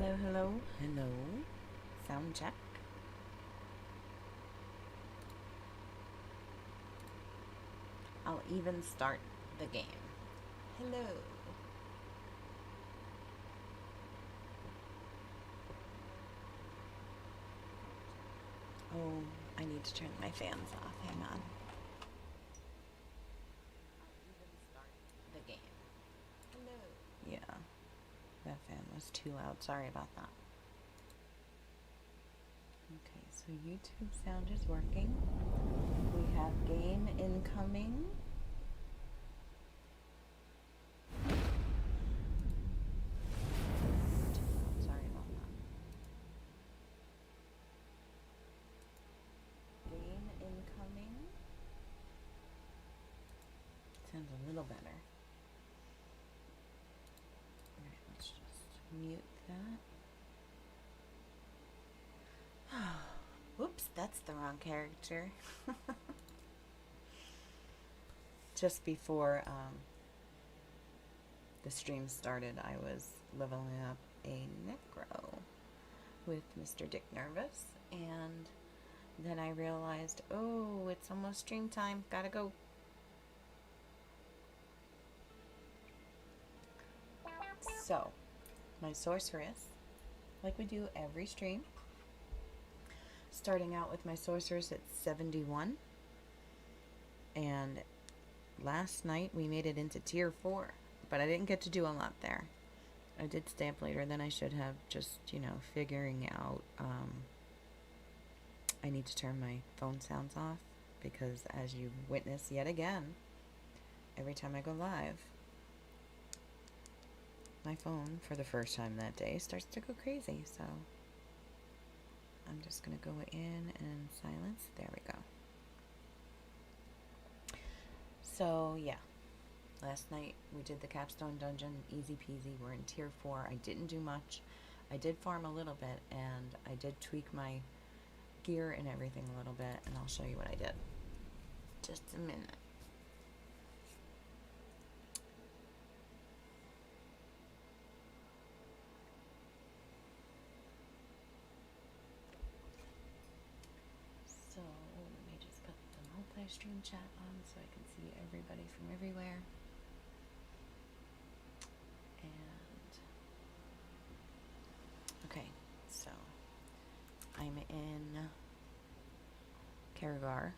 Hello, hello, hello. Sound check. I'll even start the game. Hello. Oh, I need to turn my fans off. Hang on. I'll even start the game. Hello. Yeah, that fan was too loud. Sorry about that. Okay, so YouTube sound is working. We have game incoming. Sorry about that. Game incoming. Sounds a little better. Alright, let's just mute that. Whoops, that's the wrong character. Just before the stream started, I was leveling up a Necro with Mr. Dick Nervous, and then I realized, oh, it's almost stream time, gotta go. So, my Sorceress, like we do every stream, starting out with my Sorceress at 71, and last night we made it into tier 4, but I didn't get to do a lot there. I did stay up later than I should have, just, figuring out, I need to turn my phone sounds off, because as you witness yet again, every time I go live, my phone, for the first time that day, starts to go crazy, so I'm just going to go in and silence. There we go. So, yeah. Last night we did the Capstone Dungeon, easy peasy. We're in tier 4. I didn't do much. I did farm a little bit, and I did tweak my gear and everything a little bit, and I'll show you what I did. Just a minute. So, let me just put the multi-stream chat on so I can see everybody from everywhere. And, okay, so I'm in Karagar,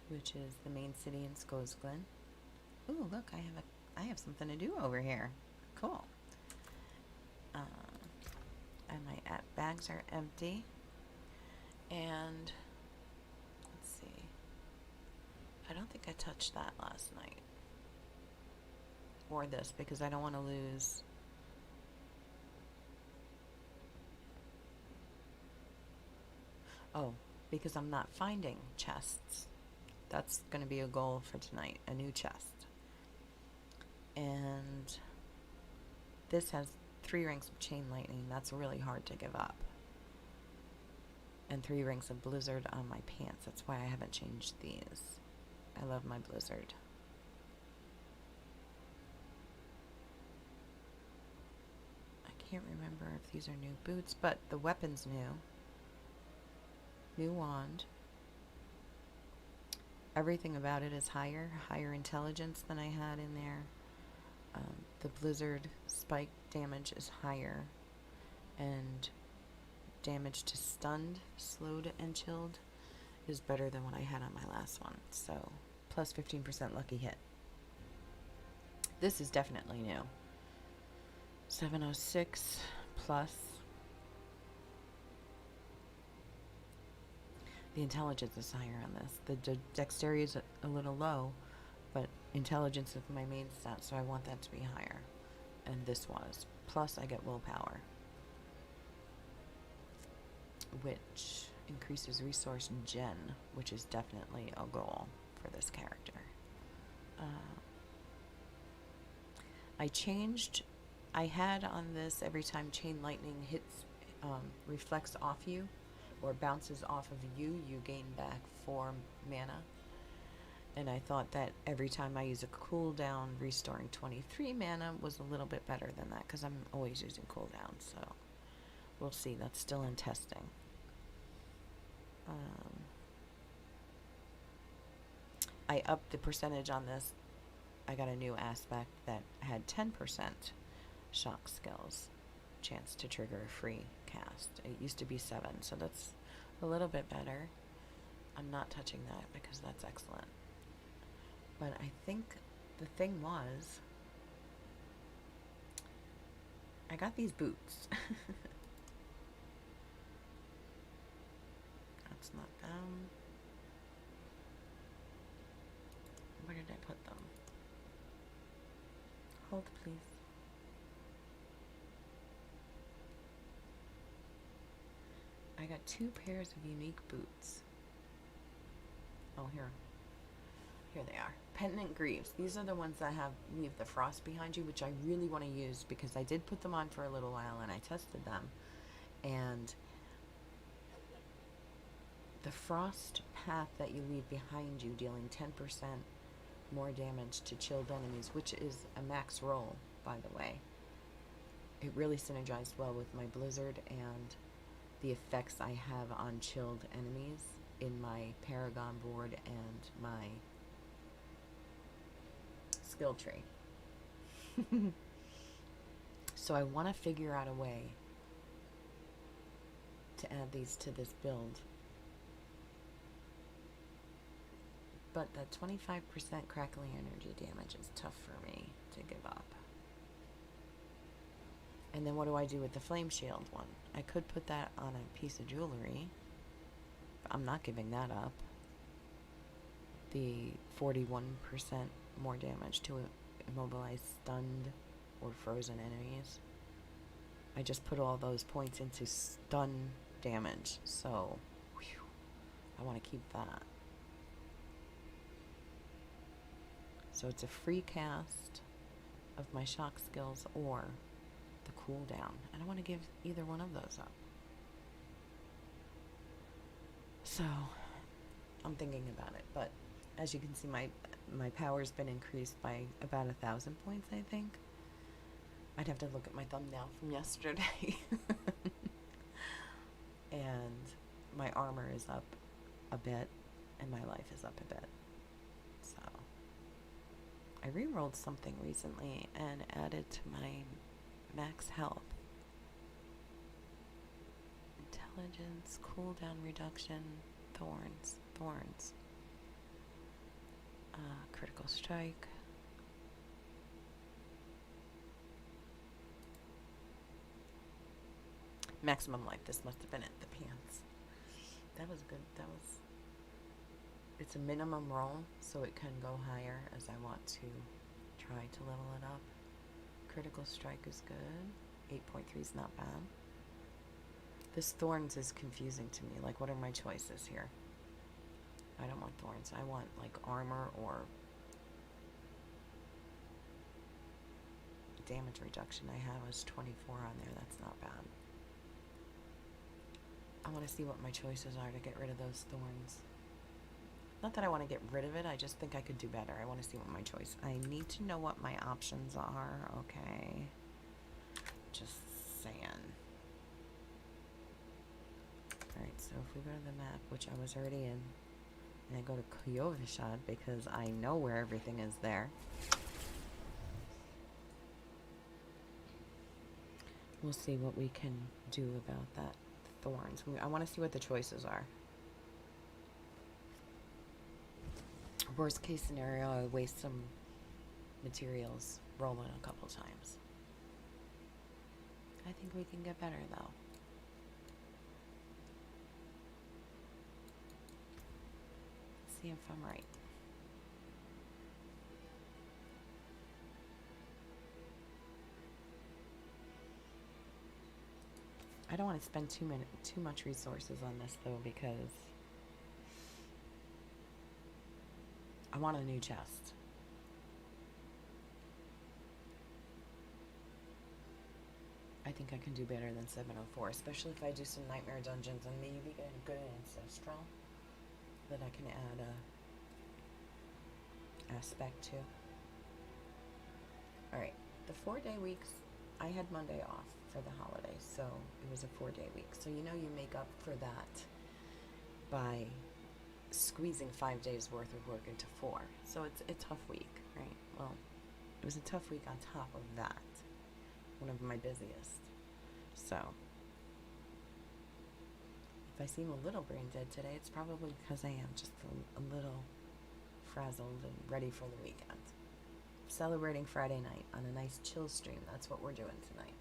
which is the main city in Skosglen. Ooh, look, I have something to do over here. Cool. And my bags are empty. And let's see. I don't think I touched that last night. Or this, because I don't want to lose. Oh, because I'm not finding chests. That's going to be a goal for tonight, a new chest. And this has 3 rings of chain lightning. That's really hard to give up. And 3 rings of blizzard on my pants. That's why I haven't changed these. I love my blizzard. I can't remember if these are new boots, but the weapon's new. New wand. Everything about it is higher intelligence than I had in there. The blizzard spike damage is higher, and damage to stunned, slowed, and chilled is better than what I had on my last one. So, plus 15% lucky hit. This is definitely new. 706 plus. The intelligence is higher on this. The dexterity is a little low, but intelligence is my main stat, so I want that to be higher. And this was. Plus, I get willpower, which increases resource gen, which is definitely a goal for this character. I had on this, every time chain lightning hits, reflects off you, or bounces off of you, you gain back 4 mana. And I thought that every time I use a cooldown, restoring 23 mana was a little bit better than that, because I'm always using cooldown, so we'll see. That's still in testing. I upped the percentage on this. I got a new aspect that had 10% shock skills chance to trigger a free cast. It used to be 7, so that's a little bit better. I'm not touching that because that's excellent. But I think the thing was, I got these boots. That's not them. Where did I put them? Hold, please. I got 2 pairs of unique boots. Oh, here. Here they are. Pendant Greaves. These are the ones that leave the frost behind you, which I really want to use because I did put them on for a little while and I tested them. And the frost path that you leave behind you, dealing 10% more damage to chilled enemies, which is a max roll, by the way. It really synergized well with my blizzard and the effects I have on chilled enemies in my Paragon board and my skill tree. So I want to figure out a way to add these to this build. But that 25% crackling energy damage is tough for me to give up. And then what do I do with the flame shield one? I could put that on a piece of jewelry, but I'm not giving that up. The 41% more damage to immobilize stunned or frozen enemies. I just put all those points into stun damage, so whew, I want to keep that. So it's a free cast of my shock skills or the cooldown. I don't want to give either one of those up. So I'm thinking about it, but as you can see, my power's been increased by about 1,000 points, I think. I'd have to look at my thumbnail from yesterday. And my armor is up a bit, and my life is up a bit. So I re-rolled something recently and added to my max health. Intelligence, cooldown reduction, thorns. Critical strike. Maximum life. This must have been it. The pants. That was good. It's a minimum roll, so it can go higher as I want to try to level it up. Critical strike is good. 8.3 is not bad. This thorns is confusing to me. Like, what are my choices here? I don't want thorns. I want, like, armor or damage reduction. I have was 24 on there. That's not bad. I want to see what my choices are to get rid of those thorns. Not that I want to get rid of it. I just think I could do better. I want to see what my choice. I need to know what my options are. Okay. Just saying. Alright, so if we go to the map, which I was already in, and I go to Kyovishad because I know where everything is there. We'll see what we can do about that thorns. I want to see what the choices are. Worst case scenario, I waste some materials rolling a couple times. I think we can get better though. See if I'm right. I don't want to spend too much resources on this though, because I want a new chest. I think I can do better than 704, especially if I do some nightmare dungeons and maybe get a good ancestral that I can add aspect too. Alright, the 4-day weeks, I had Monday off for the holidays, so it was a 4-day week. So you make up for that by squeezing 5 days worth of work into 4. So it's a tough week, right? Well, it was a tough week on top of that. One of my busiest. So, if I seem a little brain dead today, it's probably because I am just a little frazzled and ready for the weekend. Celebrating Friday night on a nice chill stream. That's what we're doing tonight.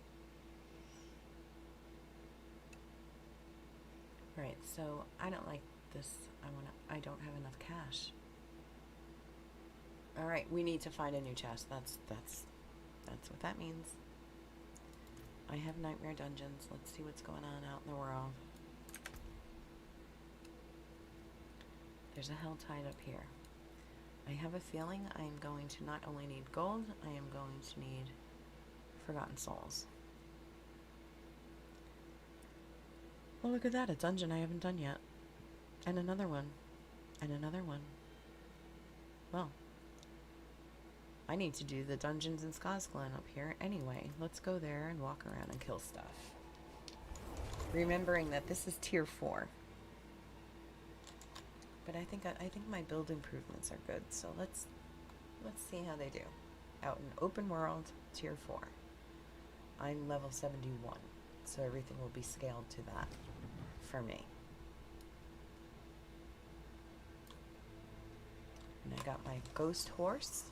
Right, so I don't like this. I don't have enough cash. Alright, we need to find a new chest. That's what that means. I have Nightmare Dungeons. Let's see what's going on out in the world. There's a hell tide up here. I have a feeling I am going to not only need gold, I am going to need Forgotten Souls. Well, look at that. A dungeon I haven't done yet. And another one. And another one. Well, I need to do the dungeons in Skazglen up here anyway. Let's go there and walk around and kill stuff. Remembering that this is tier 4. But I think my build improvements are good, so let's see how they do. Out in open world, tier 4. I'm level 71, so everything will be scaled to that for me. And I got my ghost horse.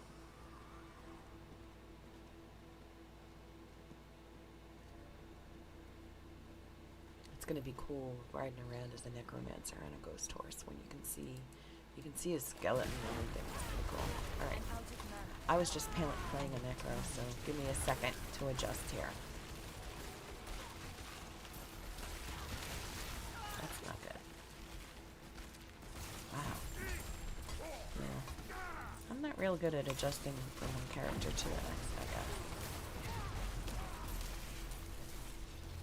It's gonna be cool riding around as a necromancer on a ghost horse when you can see his skeleton and everything. It's pretty cool. Alright. I was just playing a necro, so give me a second to adjust here. That's not good. Wow. Yeah. I'm not real good at adjusting from one character to the next, I guess.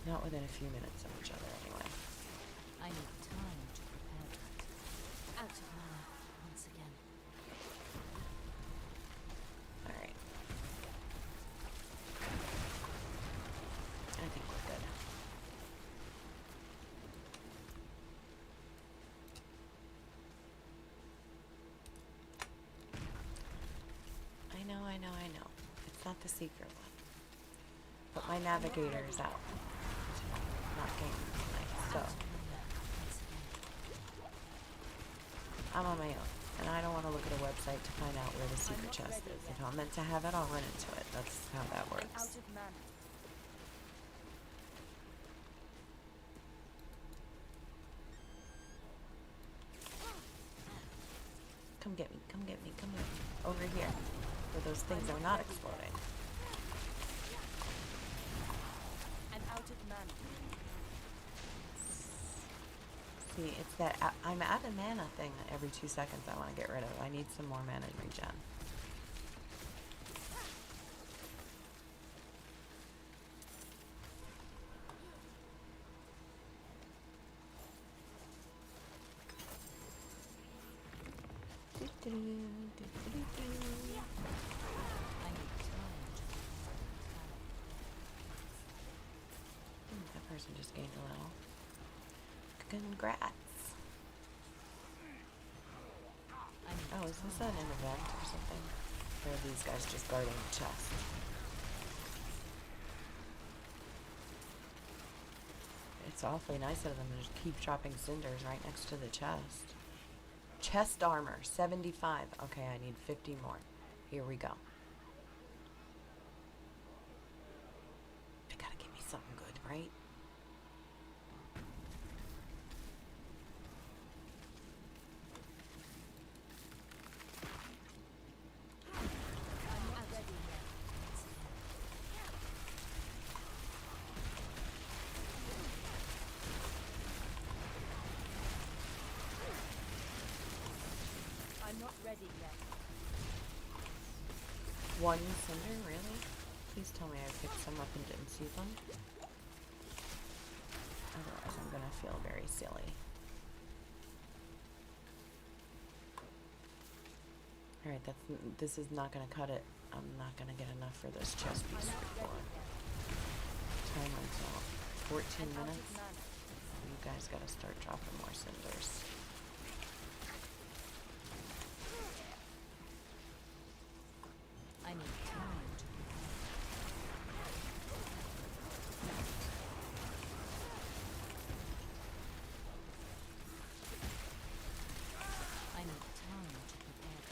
Not within a few minutes of each other, anyway. I need time to prepare that. Out of mana once again. Alright. I think we're good. I know. It's not the secret one. But my navigator is out. Not gaming tonight, so I'm on my own, and I don't want to look at a website to find out where the secret chest is. If I'm meant to have it, I'll run into it. That's how that works. Come get me, come get me, come get me. Over here, where those things are not exploding. See, it's that I'm out of mana thing that every 2 seconds I want to get rid of. I need some more mana regen. That person just gained a level. Congrats. Oh, is this an event or something? Or are these guys just guarding the chest? It's awfully nice of them to just keep dropping cinders right next to the chest. Chest armor, 75. Okay, I need 50 more. Here we go. They gotta give me something good, right? One cinder, really? Please tell me I picked some up and didn't see them. Otherwise I'm gonna feel very silly. Alright, this is not gonna cut it. I'm not gonna get enough for this chest piece before. Timer's off. 14 minutes. You guys gotta start dropping more cinders. I need time to I need time to prepare.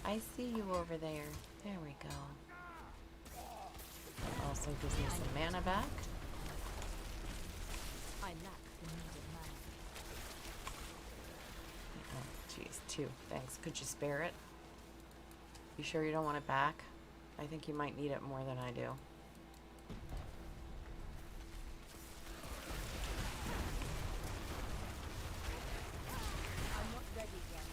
I see you over there. There we go. That also gives me some mana back. I lack the needed mana. Oh, jeez, 2. Thanks. Could you spare it? You sure you don't want it back? I think you might need it more than I do. I'm not ready yet.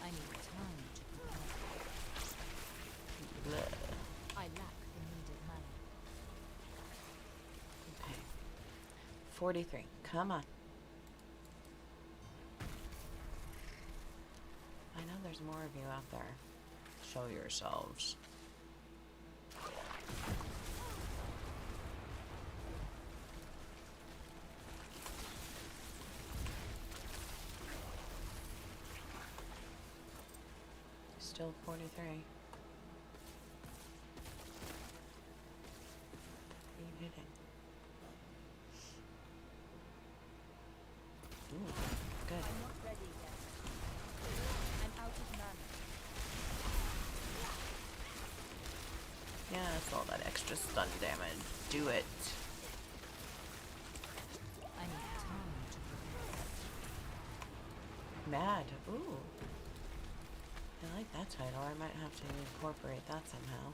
I need time to prepare. Bleh. I lack the needed mana. Okay. 43. Come on. I know there's more of you out there. Show yourselves. Still 43. What are you hitting? Ooh, good. I'm not ready yet. I'm out of mana. Yeah, that's all that extra stun damage. Do it. I need time to prepare. Mad. Ooh. I like that title. I might have to incorporate that somehow.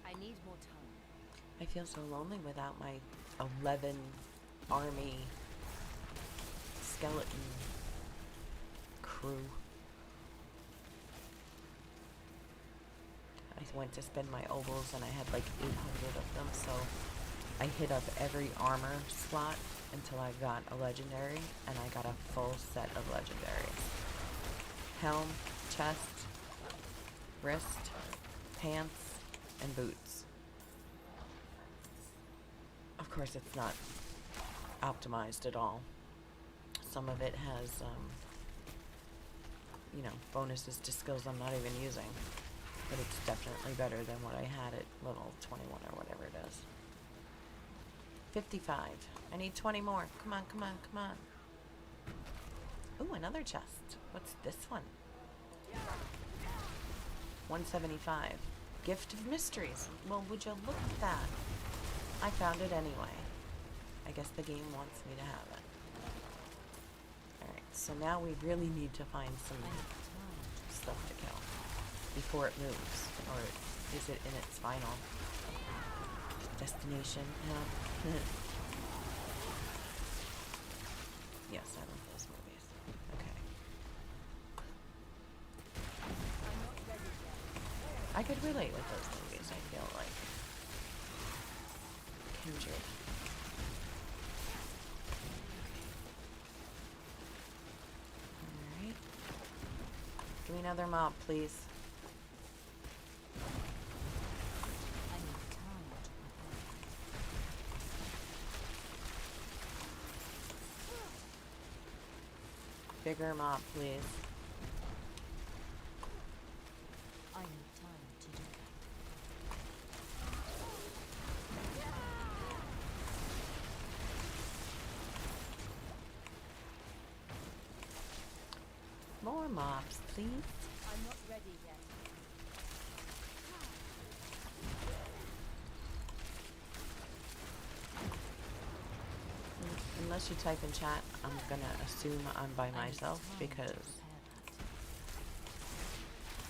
I need more time. I feel so lonely without my 11 army skeleton crew. I went to spend my ovals and I had like 800 of them, so I hit up every armor slot until I got a legendary, and I got a full set of legendaries. Helm, chest, wrist, pants, and boots. Of course, it's not optimized at all. Some of it has, you know, bonuses to skills I'm not even using. But it's definitely better than what I had at level 21 or whatever it is. 55. I need 20 more. Come on, come on, come on. Ooh, another chest. What's this one? 175. Gift of Mysteries. Well, would you look at that? I found it anyway. I guess the game wants me to have it. Alright, so now we really need to find some stuff to kill before it moves. Or is it in its final destination? No. Yes, I love those movies. Okay. I could relate with those movies, I feel like. Kindred. Alright. Give me another mob, please. I need time to prepare. Bigger mob, please. I need time to do that. More mobs, please. I'm not ready yet. Unless you type in chat, I'm gonna assume I'm by I need myself time to because prepare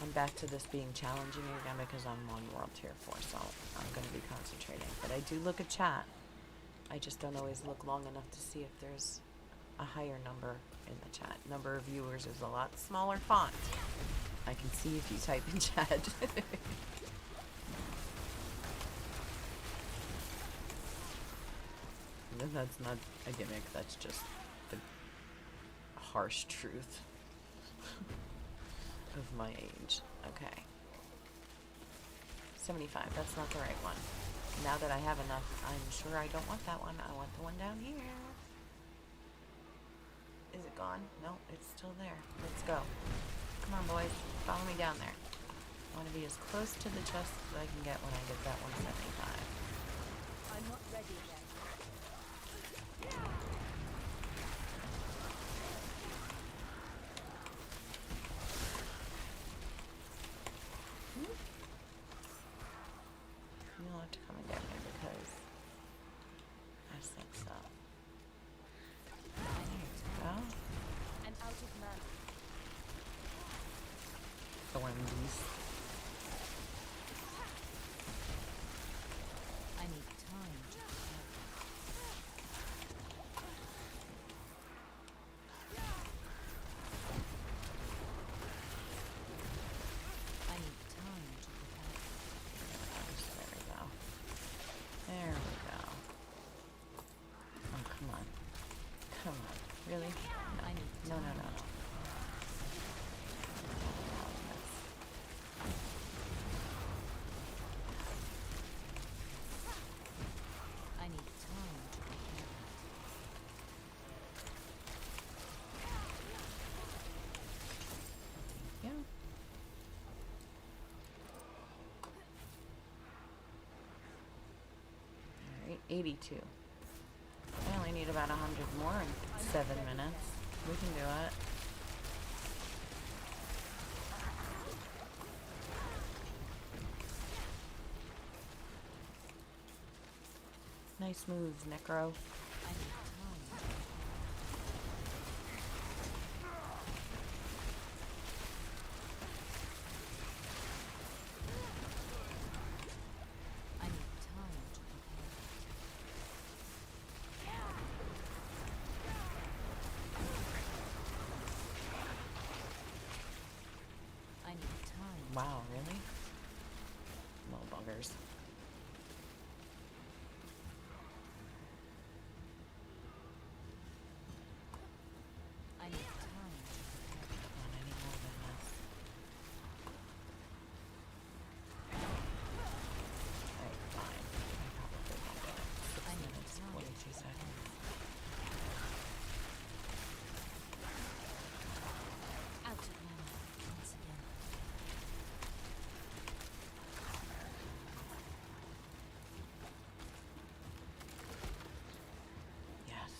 that. I'm back to this being challenging again because I'm on World Tier 4, so I'm going to be concentrating. But I do look at chat. I just don't always look long enough to see if there's a higher number in the chat. Number of viewers is a lot smaller font. I can see if you type in chat. That's not a gimmick, that's just the harsh truth of my age. Okay. 75, that's not the right one. Now that I have enough, I'm sure I don't want that one. I want the one down here. Is it gone? No, it's still there. Let's go. Come on, boys. Follow me down there. I want to be as close to the chest as I can get when I get that 175. I'm not ready yet. You'll have to come and get me because I think so. I need Oh, I'm out of mana. thorns. I need time to prepare. I need time to prepare. There we go. There we go. Oh, come on. Come on. Really? I need No, no, time. no, no. I need time to prepare. Yeah. Alright, 82. I only need about 100 more in 7 minutes. We can do it. Nice moves, Necro. I need time. I need time to prepare. I need time. Wow, really? Little buggers. I need time to prepare. Come on, I need more than this. Alright, fine. I probably won't get it. 6 I need minutes, time. 42 seconds. Out of mana once again. Yes.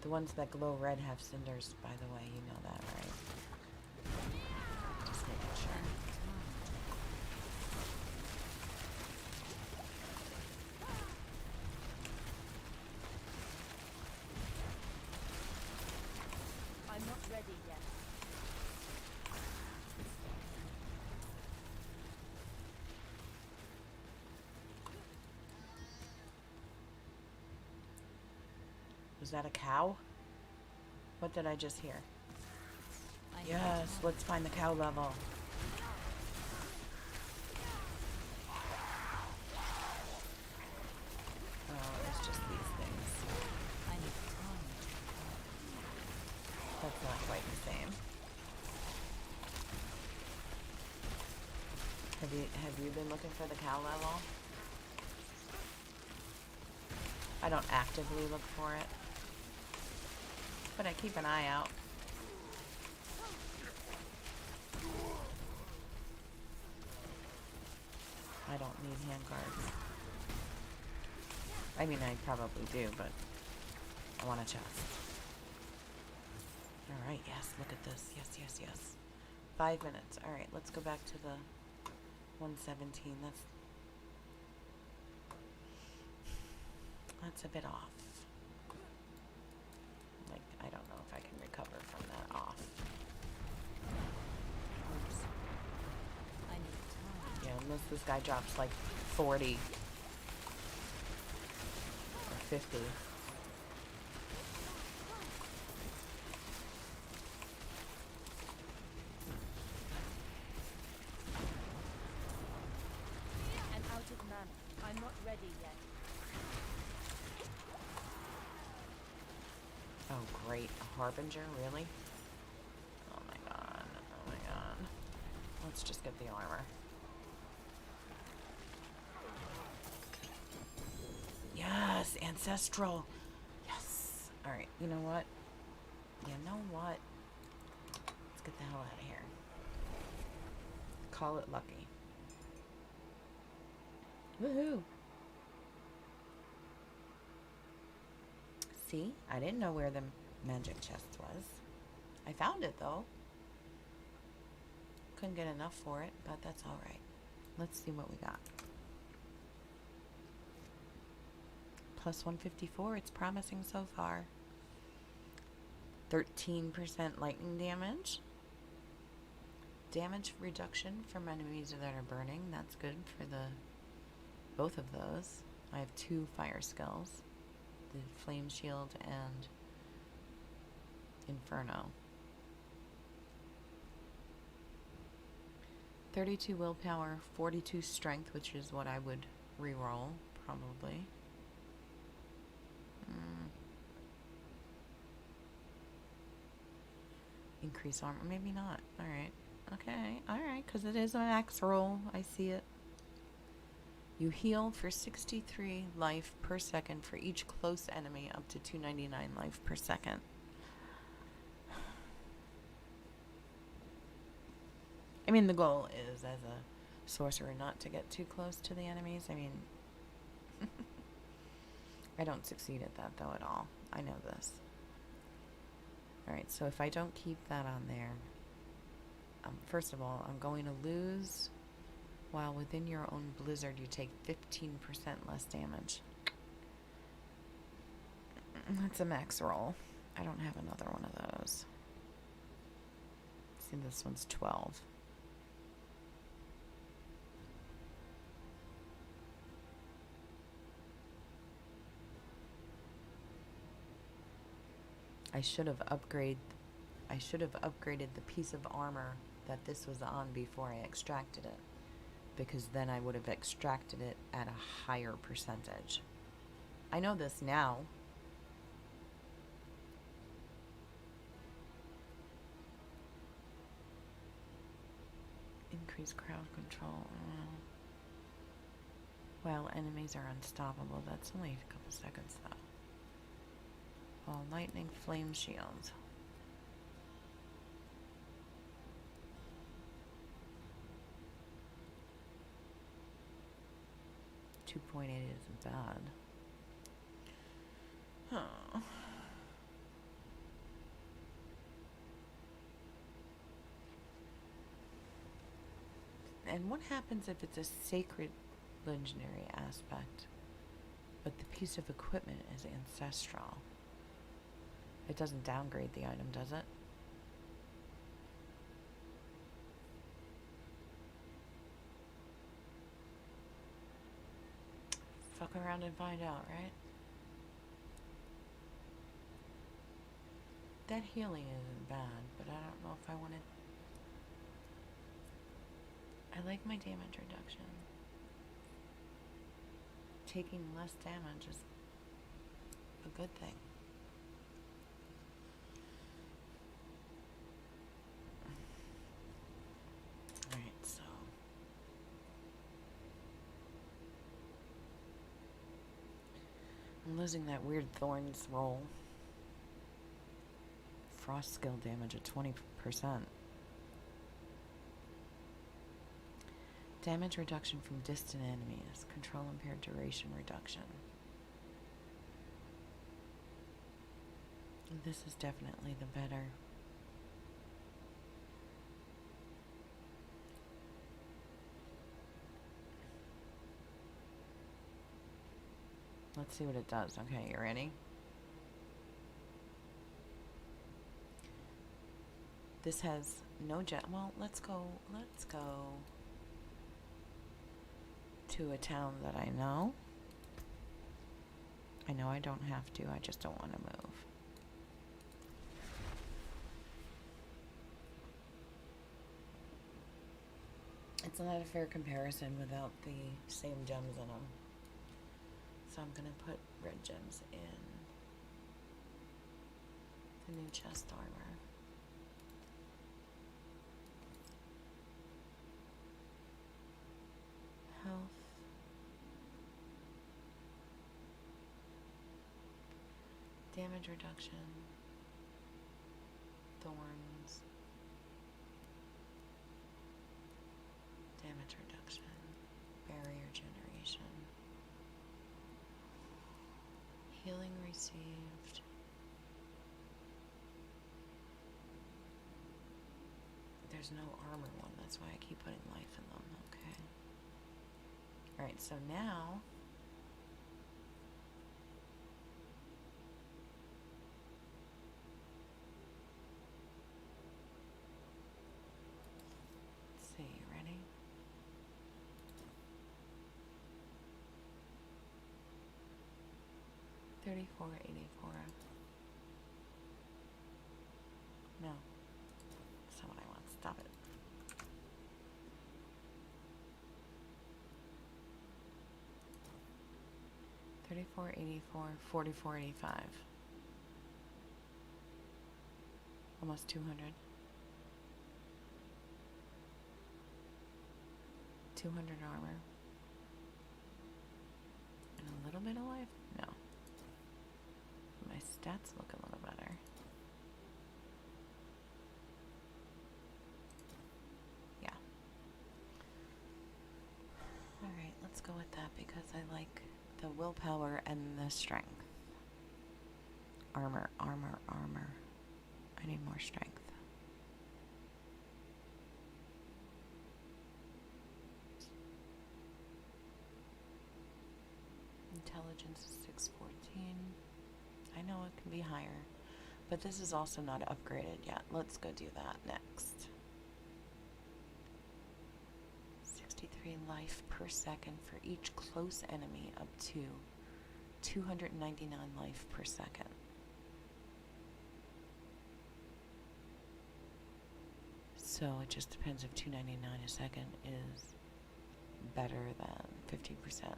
The ones that glow red have cinders, by the way. You know that, right? Just making I sure. need time to I'm not ready yet. Was that a cow? What did I just hear? I need Yes, time. let's find the cow level. Oh, it's just these things. I need time to prepare. That's not quite the same. Have you been looking for the cow level? I don't actively look for it, but I keep an eye out. I don't need handguards. I mean, I probably do, but I want a chest. Alright, yes, look at this. Yes, yes, yes. 5 minutes. Alright, let's go back to the 117. That's a bit off. Like, I don't know if I can recover from that off. Oops. unless this guy drops like 40 or 50. I'm out of mana. I'm not ready yet. Oh, great. A Harbinger? Really? Oh my god. Oh my god. Let's just get the armor. Yes! Ancestral! Yes! Alright, you know what? You know what? Let's get the hell out of here. Call it lucky. Woohoo! See? I didn't know where the magic chest was. I found it, though. Couldn't get enough for it, but that's alright. Let's see what we got. Plus 154. It's promising so far. 13% lightning damage. Damage reduction from enemies that are burning. That's good for both of those. I have 2 fire skills. The Flame Shield and Inferno. 32 willpower, 42 strength, which is what I would reroll, probably. Increase armor, maybe not. Alright. Okay, alright, because it is a max roll. I see it. You heal for 63 life per second for each close enemy, up to 299 life per second. I mean, the goal is, as a sorcerer, not to get too close to the enemies. I mean, I don't succeed at that, though, at all. I know this. Alright, so if I don't keep that on there, first of all, I'm going to lose. While within your own blizzard, you take 15% less damage. That's a max roll. I don't have another one of those. See, this one's 12. I should have upgraded the piece of armor that this was on before I extracted it, because then I would have extracted it at a higher percentage. I know this now. Increase crowd control. While enemies are unstoppable. That's only a couple seconds, though. Oh, lightning flame shield. .8 isn't bad. Oh. And what happens if it's a sacred legendary aspect, but the piece of equipment is ancestral? It doesn't downgrade the item, does it? Fuck around and find out, right? That healing isn't bad, but I don't know if I want to. I like my damage reduction. Taking less damage is a good thing. Alright, so. I'm losing that weird thorns roll. Frost skill damage at 20%. Damage reduction from distant enemies. Control impaired duration reduction. This is definitely the better. Let's see what it does. Okay, you ready? This has no jet. Well, let's go. to a town that I know. I know I don't have to, I just don't want to move. It's not a fair comparison without the same gems in them. So I'm going to put red gems in the new chest armor. Health. Damage reduction. Thorns. Damage reduction. Barrier generation. Healing received. There's no armor one, that's why I keep putting life in them. Okay. Alright, so now let's see, ready? $34.84. No. That's not what I want. Stop it. $34.84, $44.85. Almost 200. 200 armor. And a little bit of life? No. My stats look a little better. Yeah. Alright, let's go with that because I like the willpower and the strength. Armor, armor, armor. I need more strength. Intelligence is 614. I know it can be higher, but this is also not upgraded yet. Let's go do that next. 63 life per second for each close enemy, up to 299 life per second. So it just depends if 299 a second is better than 15%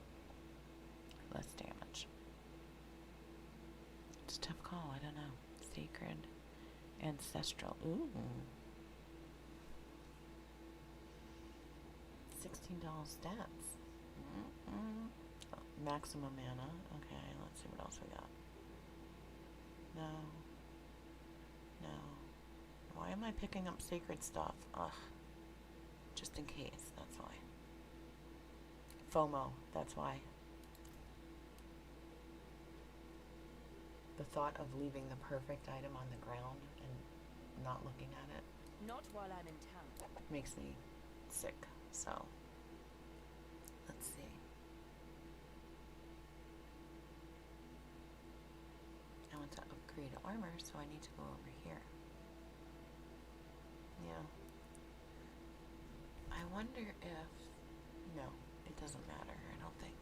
less damage. It's a tough call, I don't know. Sacred, ancestral, ooh. $16 stats. Oh, maximum mana. Okay, let's see what else we got. No. No. Why am I picking up sacred stuff? Ugh. Just in case, that's why. FOMO, that's why. The thought of leaving the perfect item on the ground and not looking at it Not while I'm in town. makes me sick. So, let's see. I want to upgrade armor, so I need to go over here. Yeah. I wonder if... No, it doesn't matter, I don't think.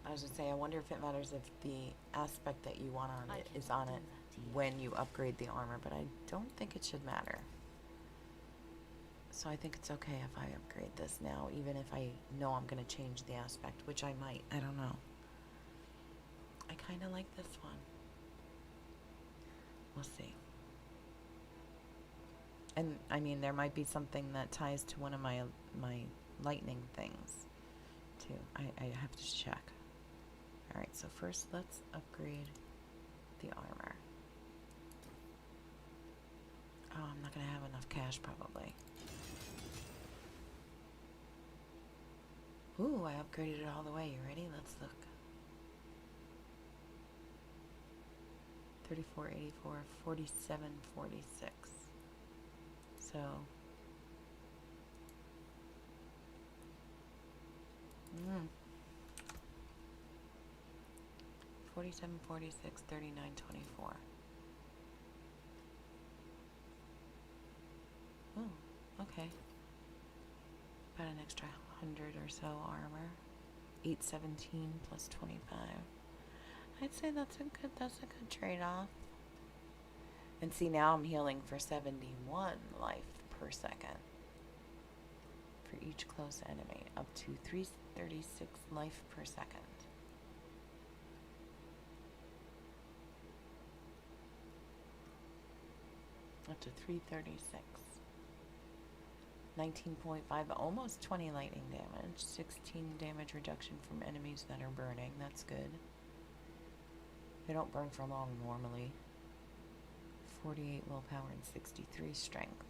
I was going to say, I wonder if it matters if the aspect that you want on it is on it when you upgrade the armor, but I don't think it should matter. So I think it's okay if I upgrade this now, even if I know I'm going to change the aspect, which I might. I don't know. I kind of like this one. We'll see. And, I mean, there might be something that ties to one of my lightning things, too. I have to check. Alright, so first let's upgrade the armor. Oh, I'm not going to have enough cash, probably. Ooh, I upgraded it all the way. You ready? Let's look. 34.84, 47.46. So, 47.46, 39.24. Ooh, okay. About an extra 800 or so armor. 817 plus 25. I'd say that's a good trade-off. And see, now I'm healing for 71 life per second for each close enemy, up to 336 life per second. Up to 336. 19.5, almost 20 lightning damage. 16 damage reduction from enemies that are burning. That's good. They don't burn for long normally. 48 willpower and 63 strength.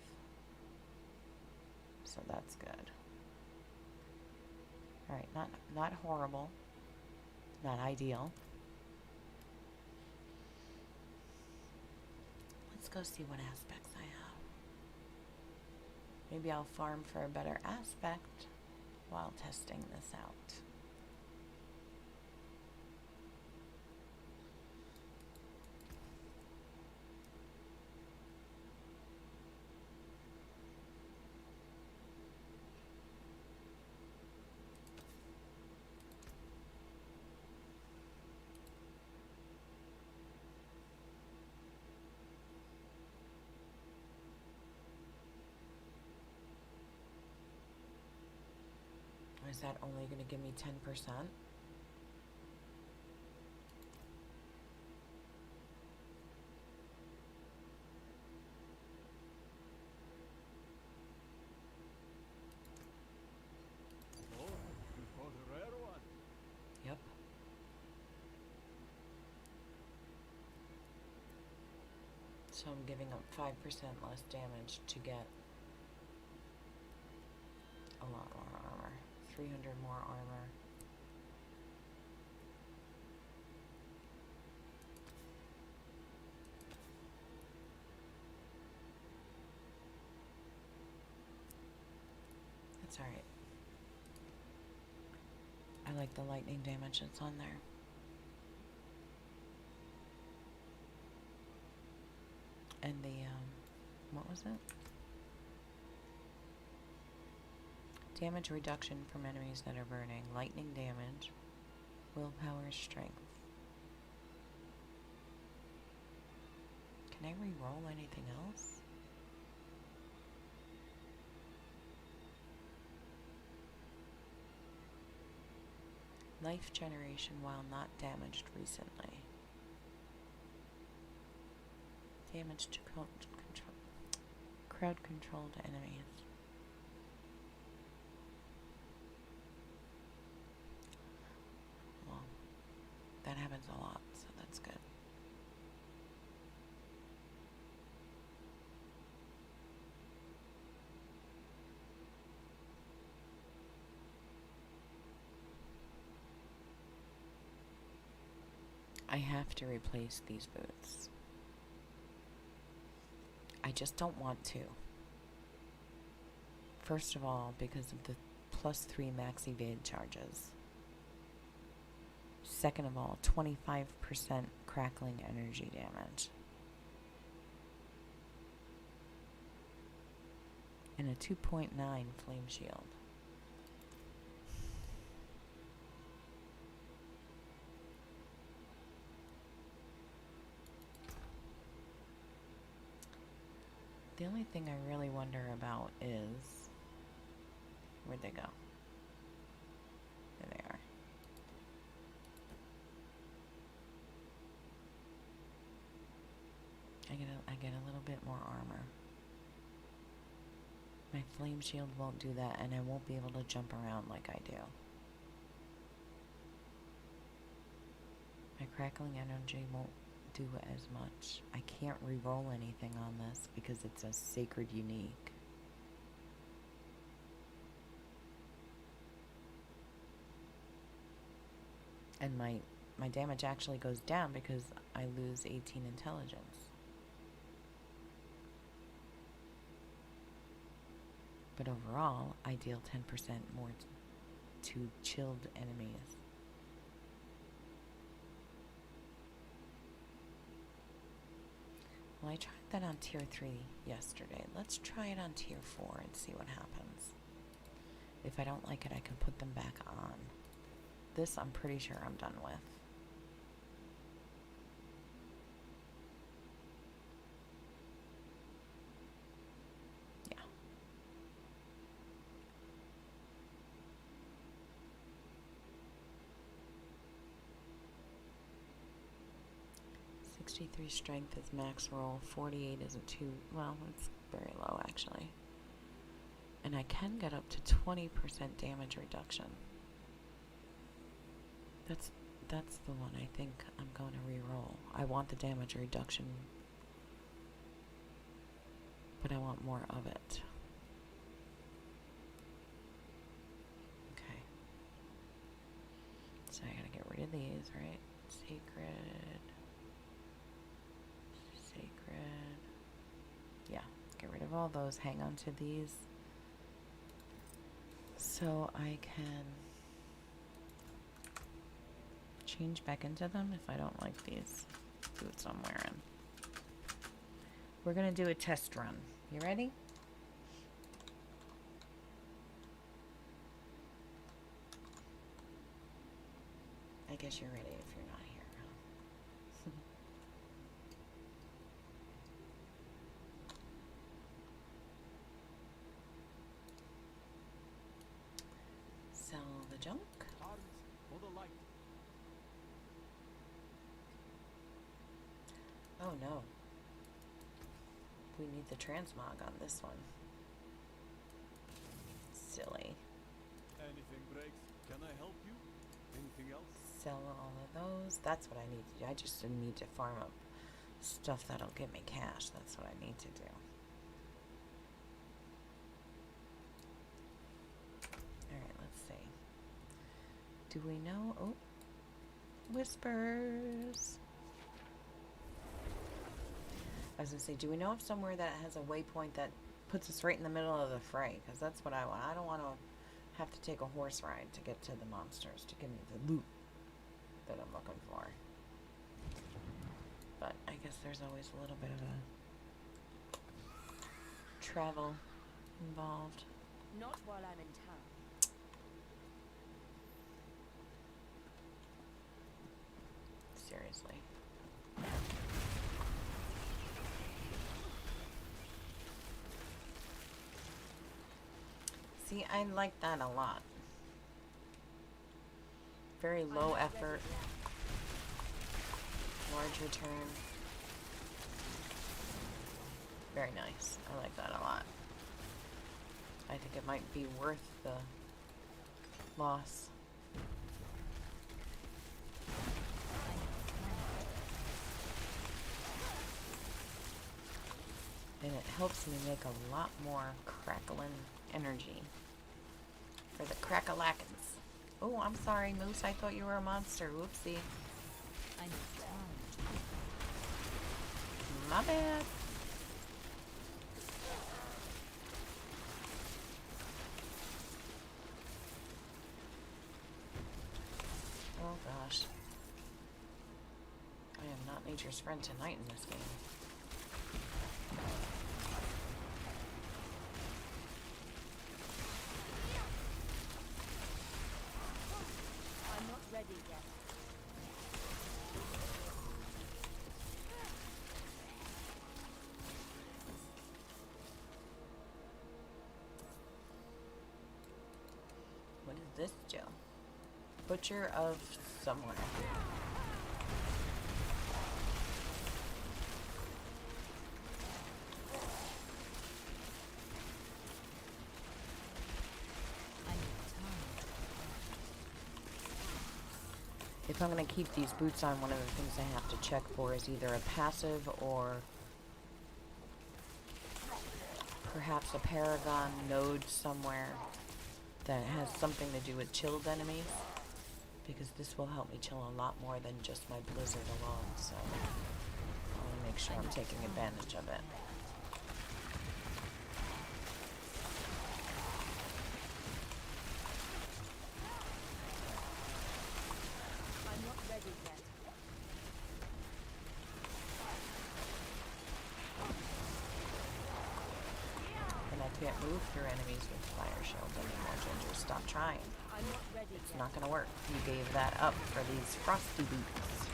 So that's good. Alright, not horrible. Not ideal. Let's go see what aspects I have. Maybe I'll farm for a better aspect while testing this out. Is that only going to give me 10%? Yep. So I'm giving up 5% less damage to get a lot more armor. 300 more armor. That's alright. I like the lightning damage that's on there. And the, what was it? Damage reduction from enemies that are burning. Lightning damage. Willpower, strength. Can I re-roll anything else? Life generation while not damaged recently. Damage to crowd controlled enemies. Well, that happens a lot, so that's good. I have to replace these boots. I just don't want to. First of all, because of the +3 max evade charges. Second of all, 25% crackling energy damage. And a 2.9 flame shield. The only thing I really wonder about is, where'd they go? There they are. I get a little bit more armor. My flame shield won't do that, and I won't be able to jump around like I do. My crackling energy won't do as much. I can't re-roll anything on this because it's a sacred unique. And my damage actually goes down because I lose 18 intelligence. But overall, I deal 10% more to chilled enemies. Well, I tried that on tier 3 yesterday. Let's try it on tier 4 and see what happens. If I don't like it, I can put them back on. This I'm pretty sure I'm done with. Yeah. "63 strength is max roll. 48 isn't too, well, it's very low actually. And I can get up to 20% damage reduction. That's the one I think I'm going to re-roll. I want the damage reduction, but I want more of it. Okay. So I gotta get rid of these, right? Sacred. Yeah, get rid of all those. Hang on to these. So I can change back into them if I don't like these boots I'm wearing. We're gonna do a test run. You ready? I guess you're ready if you're not here, huh? Sell the junk. Oh no. We need the transmog on this one. Silly. Anything breaks, can I help you? Anything else? Sell all of those. That's what I need to do. I just need to farm up stuff that'll give me cash. That's what I need to do. Alright, let's see. Do we know? Oh. Whispers. I was gonna say, do we know of somewhere that has a waypoint that puts us right in the middle of the fray? Because that's what I want. I don't want to have to take a horse ride to get to the monsters to give me the loot that I'm looking for. But I guess there's always a little bit of a travel involved. Not while I'm in town. Seriously. See, I like that a lot. Very low effort. Large return. Very nice. I like that a lot. I think it might be worth the loss. And it helps me make a lot more crackling energy for the crack-a-lackins. Oh, I'm sorry, Moose. I thought you were a monster. Whoopsie. I need time. My bad. Oh gosh. I am not nature's friend tonight in this game. I'm not ready yet. What is this, Joe? Butcher of somewhere. I need time. If I'm going to keep these boots on, one of the things I have to check for is either a passive or perhaps a paragon node somewhere that has something to do with chilled enemies, because this will help me chill a lot more than just my blizzard alone, so I want to make sure I'm taking advantage of it. I'm not ready yet. And I can't move through enemies with fire shield anymore, Ginger. Stop trying. I'm not ready It's yet. not gonna work. You gave that up for these frosty boots.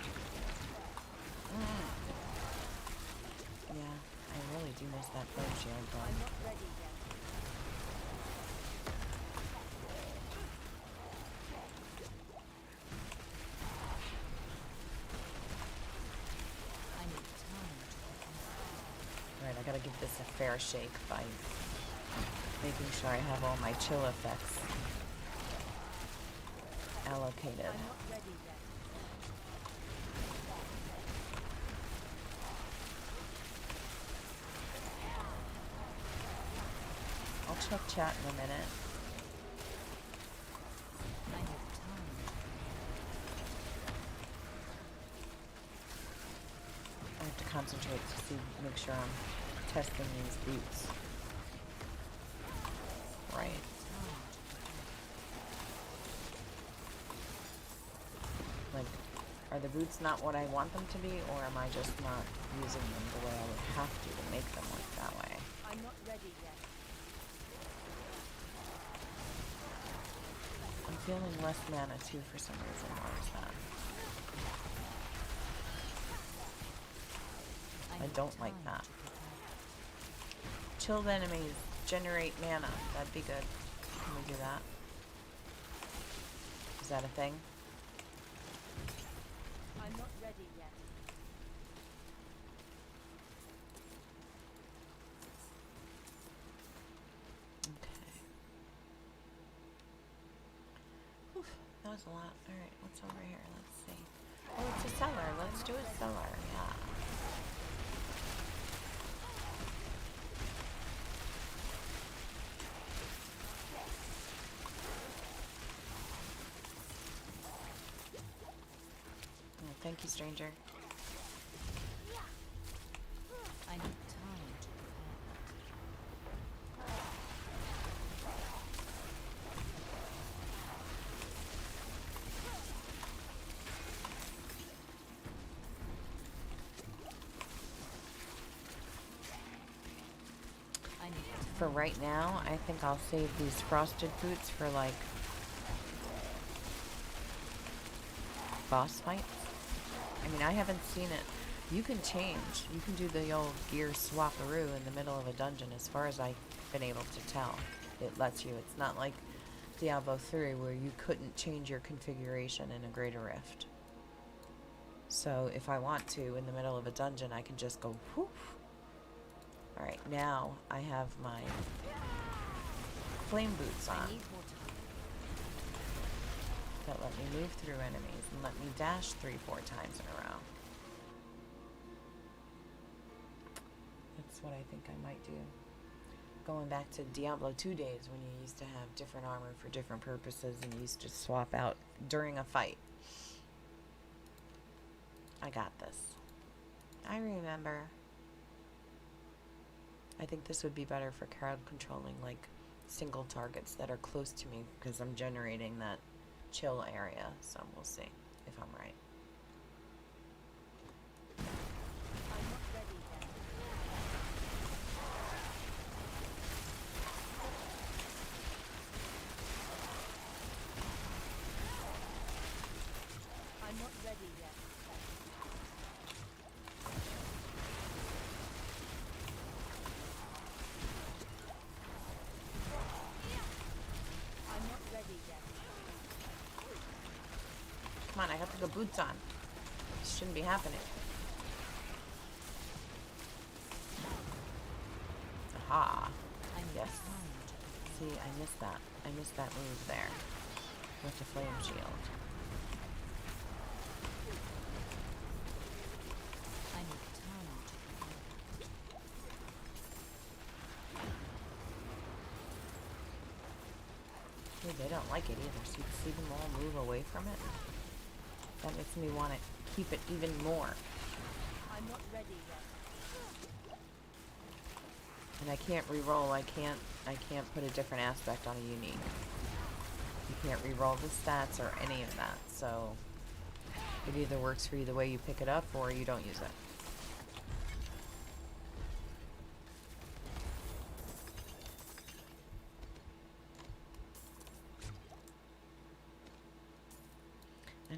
Yeah, I really do miss that flame shield, though. I'm not ready yet. I need time to prepare. Alright, I gotta give this a fair shake by making sure I have all my chill effects allocated. I'm not ready yet. I'll check chat in a minute. I need time to I have to concentrate to see, make sure I'm testing these boots. Right. time to prepare. Like, are the boots not what I want them to be, or am I just not using them the way I would have to make them work that way? I'm not ready yet. I'm feeling less mana too for some reason. Why is that? I need don't like time that. to prepare. Chilled enemies generate mana. That'd be good. Can we do that? Is that a thing? I'm not ready yet. Okay. Oof, that was a lot. Alright, what's over here? Let's see. Oh, it's a cellar. Let's do a cellar. Yeah. Oh, thank you, stranger. I need time to prepare. I need time. For right now, I think I'll save these frosted boots for, like, boss fights. I mean, I haven't seen it. You can change. You can do the old gear swap-a-roo in the middle of a dungeon, as far as I've been able to tell. It lets you. It's not like Diablo 3, where you couldn't change your configuration in a Greater Rift. So, if I want to, in the middle of a dungeon, I can just go, whoof. Alright, now I have my flame boots I on need more time. that let me move through enemies and let me dash 3-4 times in a row. That's what I think I might do. Going back to Diablo 2 days when you used to have different armor for different purposes and you used to swap out during a fight. I got this. I remember. I think this would be better for crowd controlling, like, single targets that are close to me, because I'm generating that chill area, so we'll see if I'm right. I'm not ready yet. I'm not ready yet. I'm not ready yet. Come on, I got the good boots on. This shouldn't be happening. Aha. I need Yes. time to prepare. See, I missed that. I missed that move there. With the flame shield. I need time to prepare. Dude, they don't like it either. So you can see them all move away from it. That makes me want to keep it even more. I'm not ready yet. And I can't re-roll. I can't put a different aspect on a unique. You can't re-roll the stats or any of that. So it either works for you the way you pick it up or you don't use it.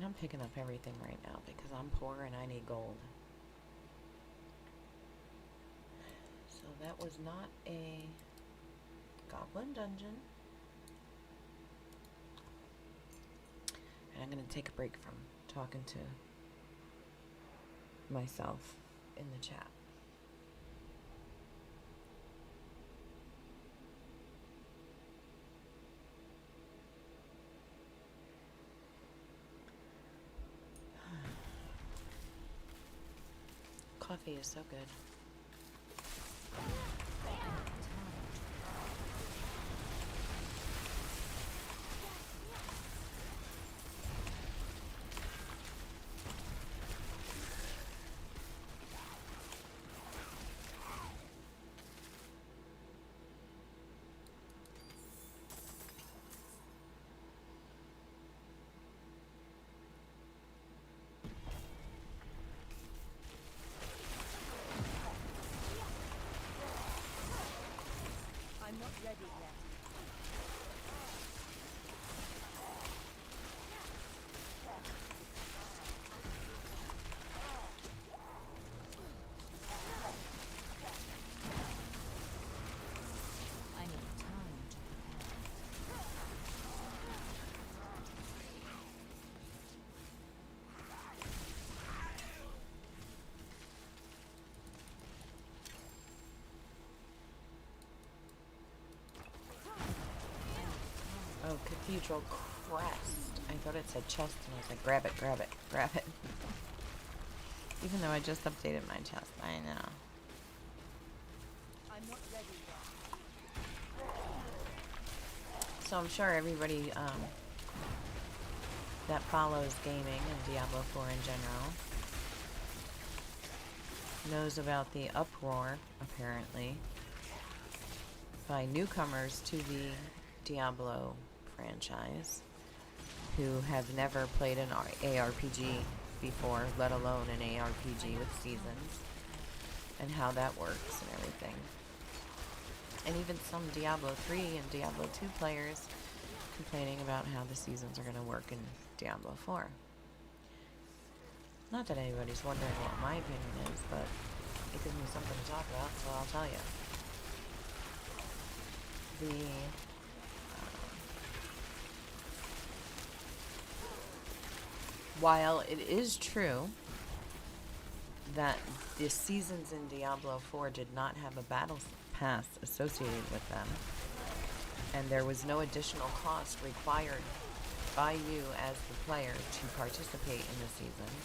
I'm picking up everything right now because I'm poor and I need gold. So that was not a goblin dungeon. And I'm going to take a break from talking to myself in the chat. Coffee is so good. I'm not ready yet. I need time to prepare. Oh, Cathedral Crest. I thought it said chest and I was like, grab it, grab it, grab it. Even though I just updated my chest. I know. I'm not ready yet. So I'm sure everybody that follows gaming and Diablo 4 in general knows about the uproar, apparently, by newcomers to the Diablo franchise who have never played an ARPG before, let alone an ARPG with seasons, and how that works and everything. And even some Diablo 3 and Diablo 2 players complaining about how the seasons are going to work in Diablo 4. Not that anybody's wondering what my opinion is, but it gives me something to talk about, so I'll tell you. While it is true that the seasons in Diablo 4 did not have a battle pass associated with them, and there was no additional cost required by you as the player to participate in the seasons,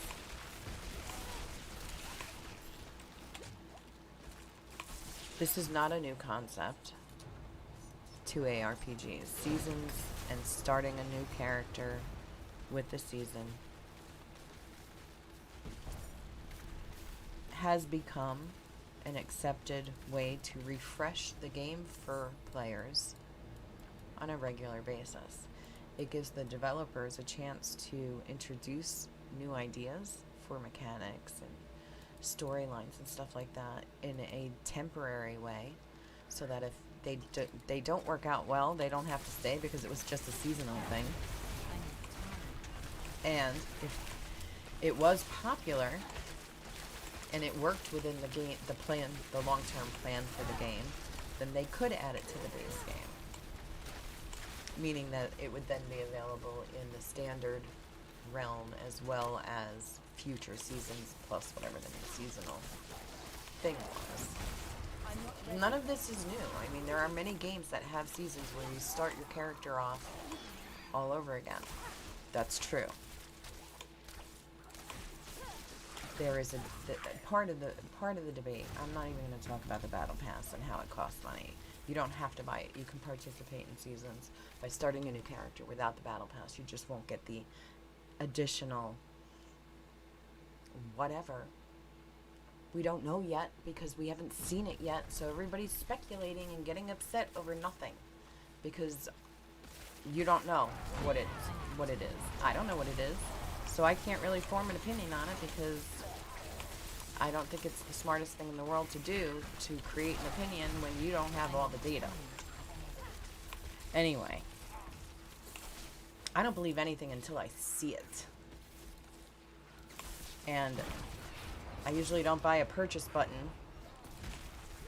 this is not a new concept to ARPGs. Seasons and starting a new character with the season has become an accepted way to refresh the game for players on a regular basis. It gives the developers a chance to introduce new ideas for mechanics and storylines and stuff like that in a temporary way, so that if they don't work out well, they don't have to stay because it was just a seasonal thing. And if it was popular and it worked within the game, the long-term plan for the game, then they could add it to the base game. Meaning that it would then be available in the standard realm as well as future seasons plus whatever the new seasonal thing was. None of this is new. I mean, there are many games that have seasons where you start your character off all over again. That's true. There is part of the debate. I'm not even going to talk about the battle pass and how it costs money. You don't have to buy it. You can participate in seasons by starting a new character without the battle pass. You just won't get the additional whatever. We don't know yet because we haven't seen it yet. So everybody's speculating and getting upset over nothing because you don't know what it is. I don't know what it is. So I can't really form an opinion on it because I don't think it's the smartest thing in the world to do, to create an opinion when you don't have all the data. Anyway, I don't believe anything until I see it. And I usually don't buy a purchase button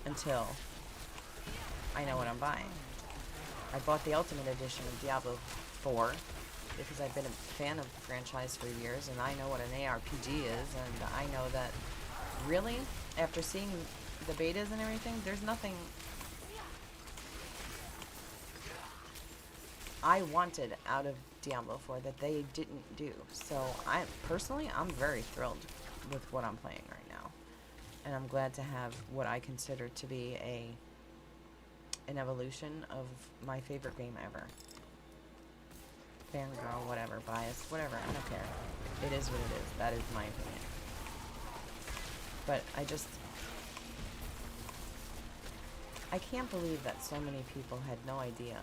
until I know what I'm buying. I bought the Ultimate Edition of Diablo 4 because I've been a fan of the franchise for years, and I know what an ARPG is, and I know that really, after seeing the betas and everything, there's nothing I wanted out of Diablo 4 that they didn't do. So I'm very thrilled with what I'm playing right now. And I'm glad to have what I consider to be an evolution of my favorite game ever. Fangirl, whatever, bias, whatever, I don't care. It is what it is. That is my opinion. But I can't believe that so many people had no idea.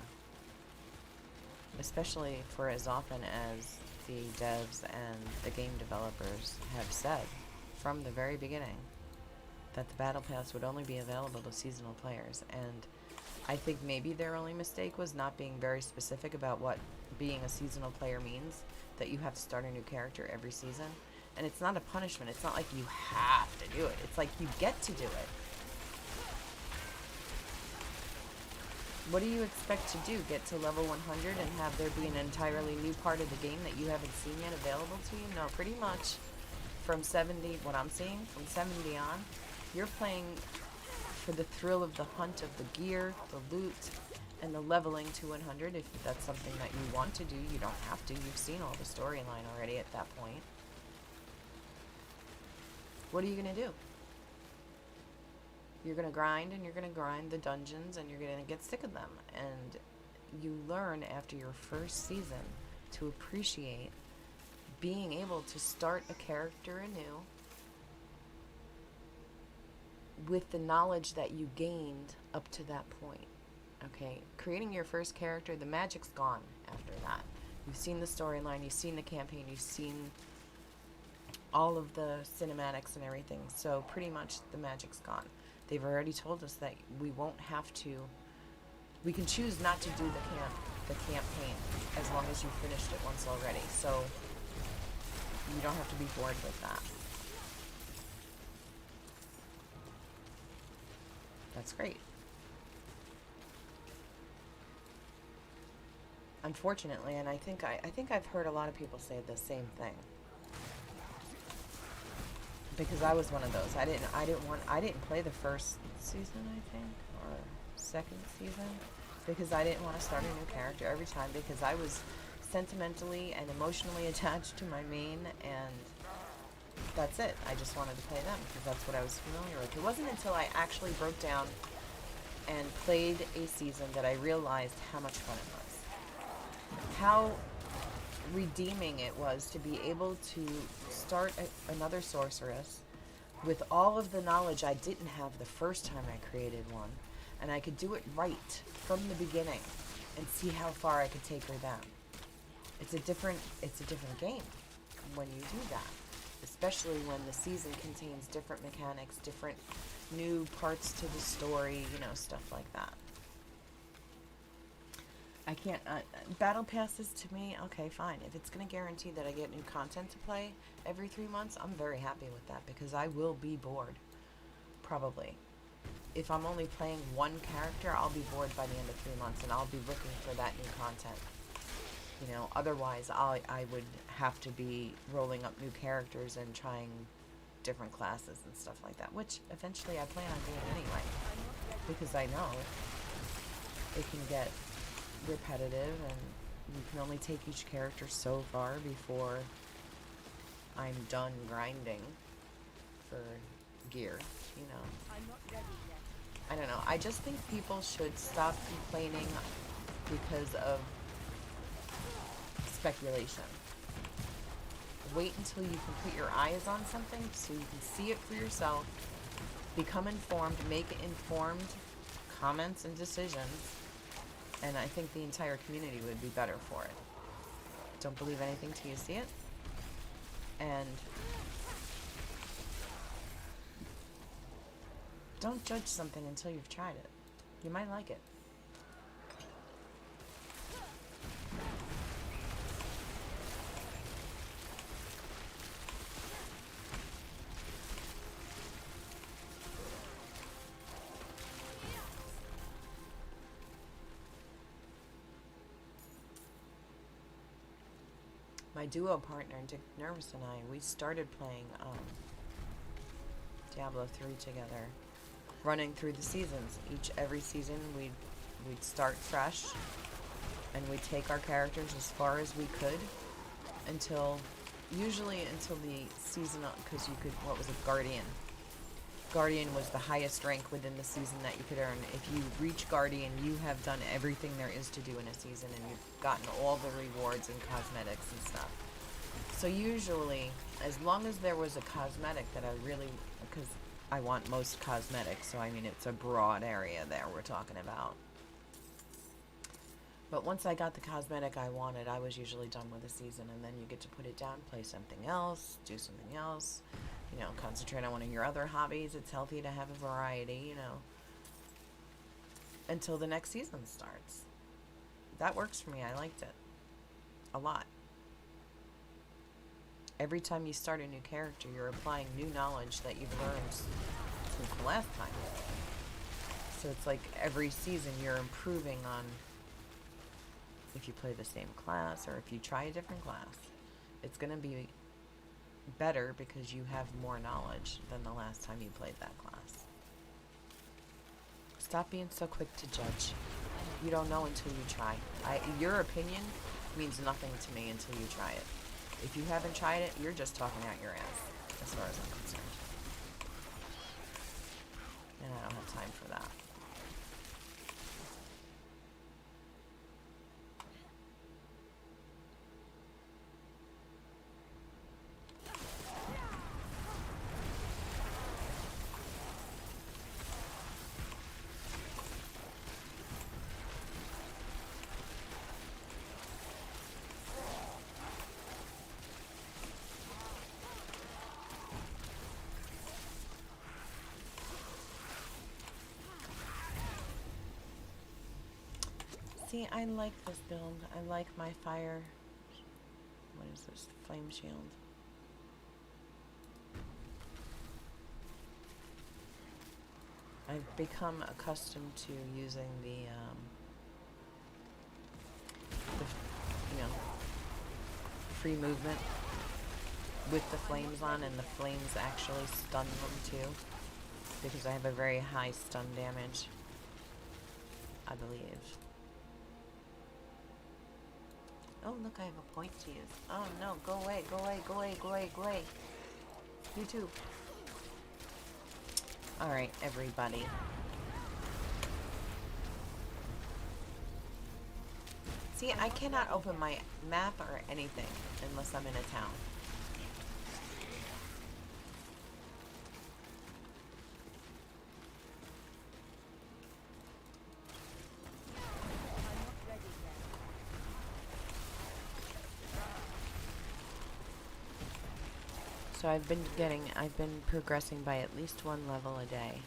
Especially for as often as the devs and the game developers have said from the very beginning that the Battle Pass would only be available to seasonal players. And I think maybe their only mistake was not being very specific about what being a seasonal player means, that you have to start a new character every season. And it's not a punishment. It's not like you have to do it. It's like you get to do it. What do you expect to do? Get to level 100 and have there be an entirely new part of the game that you haven't seen yet available to you? No, pretty much from 70, what I'm seeing, from 70 on, you're playing for the thrill of the hunt of the gear, the loot, and the leveling to 100. If that's something that you want to do, you don't have to. You've seen all the storyline already at that point. What are you going to do? You're going to grind, and you're going to grind the dungeons, and you're going to get sick of them. And you learn after your first season to appreciate being able to start a character anew with the knowledge that you gained up to that point. Okay? Creating your first character, the magic's gone after that. You've seen the storyline, you've seen the campaign, you've seen all of the cinematics and everything. So pretty much the magic's gone. They've already told us that we won't have to, we can choose not to do the campaign as long as you've finished it once already. So you don't have to be bored with that. That's great. Unfortunately, and I think I've heard a lot of people say the same thing. Because I was one of those. I didn't play the first season, I think, or second season, because I didn't want to start a new character every time, because I was sentimentally and emotionally attached to my main, and that's it. I just wanted to play them because that's what I was familiar with. It wasn't until I actually broke down and played a season that I realized how much fun it was. How redeeming it was to be able to start another sorceress with all of the knowledge I didn't have the first time I created one, and I could do it right from the beginning and see how far I could take her down. It's a different game when you do that, especially when the season contains different mechanics, different new parts to the story, stuff like that. I can't, battle passes to me, okay, fine. If it's going to guarantee that I get new content to play every 3 months, I'm very happy with that, because I will be bored, probably. If I'm only playing one character, I'll be bored by the end of 3 months, and I'll be looking for that new content. Otherwise I would have to be rolling up new characters and trying different classes and stuff like that, which eventually I plan on doing anyway, because I know it can get repetitive, and you can only take each character so far before I'm done grinding for gear, I don't know. I just think people should stop complaining because of speculation. Wait until you can put your eyes on something so you can see it for yourself, become informed, make informed comments and decisions, and I think the entire community would be better for it. Don't believe anything till you see it. And don't judge something until you've tried it. You might like it. My duo partner, Dick Nervous, and I, we started playing Diablo 3 together, running through the seasons. Every season we'd start fresh, and we'd take our characters as far as we could usually until the season, because you could, what was it, Guardian. Guardian was the highest rank within the season that you could earn. If you reach Guardian, you have done everything there is to do in a season, and you've gotten all the rewards and cosmetics and stuff. So usually, as long as there was a cosmetic that I really, because I want most cosmetics, so I mean it's a broad area there we're talking about. But once I got the cosmetic I wanted, I was usually done with the season, and then you get to put it down, play something else, do something else, you know, concentrate on one of your other hobbies. It's healthy to have a variety, you know, until the next season starts. That works for me. I liked it a lot. Every time you start a new character, you're applying new knowledge that you've learned since the last time. So it's like every season you're improving on, if you play the same class or if you try a different class, it's going to be better because you have more knowledge than the last time you played that class. Stop being so quick to judge. You don't know until you try. Your opinion means nothing to me until you try it. If you haven't tried it, you're just talking out your ass, as far as I'm concerned. And I don't have time for that. See, I like this build. I like my fire. What is this? Flame shield. I've become accustomed to using the free movement with the flames on, and the flames actually stun them too, because I have a very high stun damage, I believe. Oh, look, I have a point to use. Oh, no, go away, go away, go away, go away, go away. You too. Alright, everybody. See, I cannot open my map or anything unless I'm in a town. So I've been progressing by at least one level a day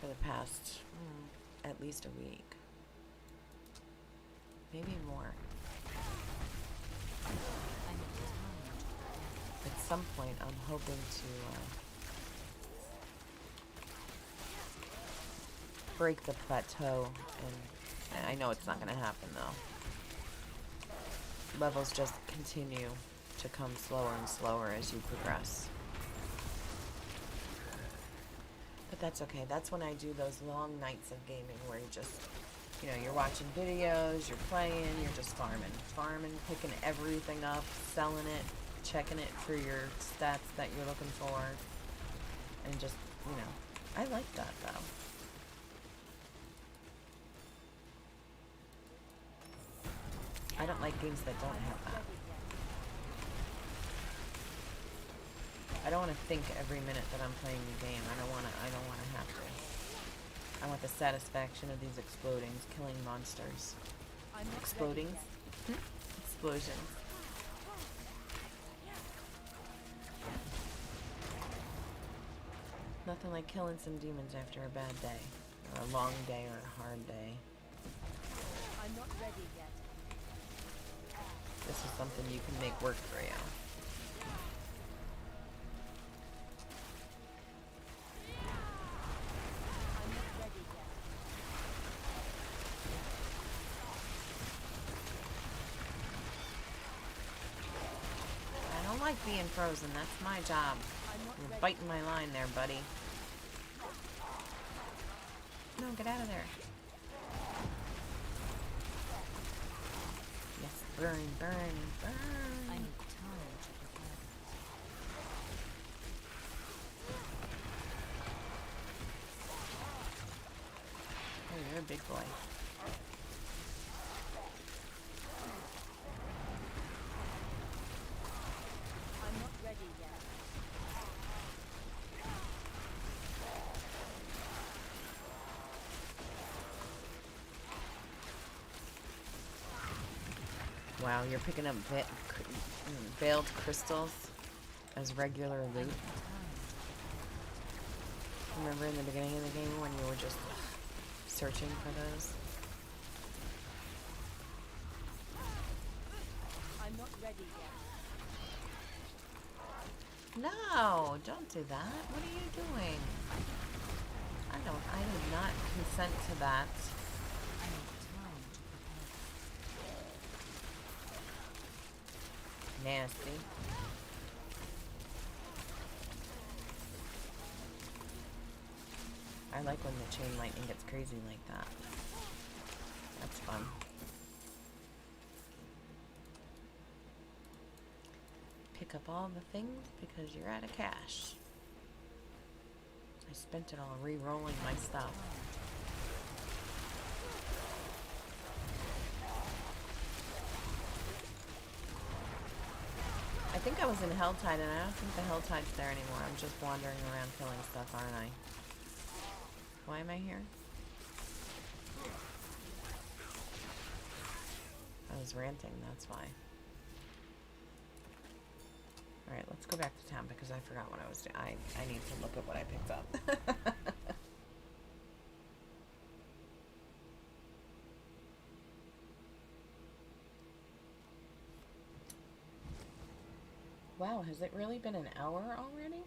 for the past, at least a week. Maybe more. At some point, I'm hoping to break the plateau, and I know it's not going to happen though. Levels just continue to come slower and slower as you progress. But that's okay. That's when I do those long nights of gaming where you just, you're watching videos, you're playing, you're just farming, picking everything up, selling it, checking it for your stats that you're looking for, and just, I like that though. I don't like games that don't have that. I don't want to think every minute that I'm playing the game. I don't want to have to. I want the satisfaction of these explodings, killing monsters. Explodings? Explosions. Nothing like killing some demons after a bad day, or a long day, or a hard day. I'm not ready yet. This is something you can make work for you. like being frozen. That's my job. You're biting my line there, buddy. No, get out of there. Yes, burn, burn, I burn. need time to prepare Oh, you're a big boy. I'm not ready yet. Wow, you're picking up veiled crystals as regular loot. Remember in the beginning of the game when you were just searching for those? I'm not ready yet. No, don't do that. What are you doing? I do not consent to that. I need time to prepare. Nasty. I like when the chain lightning gets crazy like that. That's fun. Pick up all the things because you're out of cash. I spent it all re-rolling my stuff. I think I was in Helltide, and I don't think the Helltide's there anymore. I'm just wandering around killing stuff, aren't I? Why am I here? I was ranting, that's why. Alright, let's go back to town because I forgot what I was doing. I need to look at what I picked up. Wow, has it really been an hour already?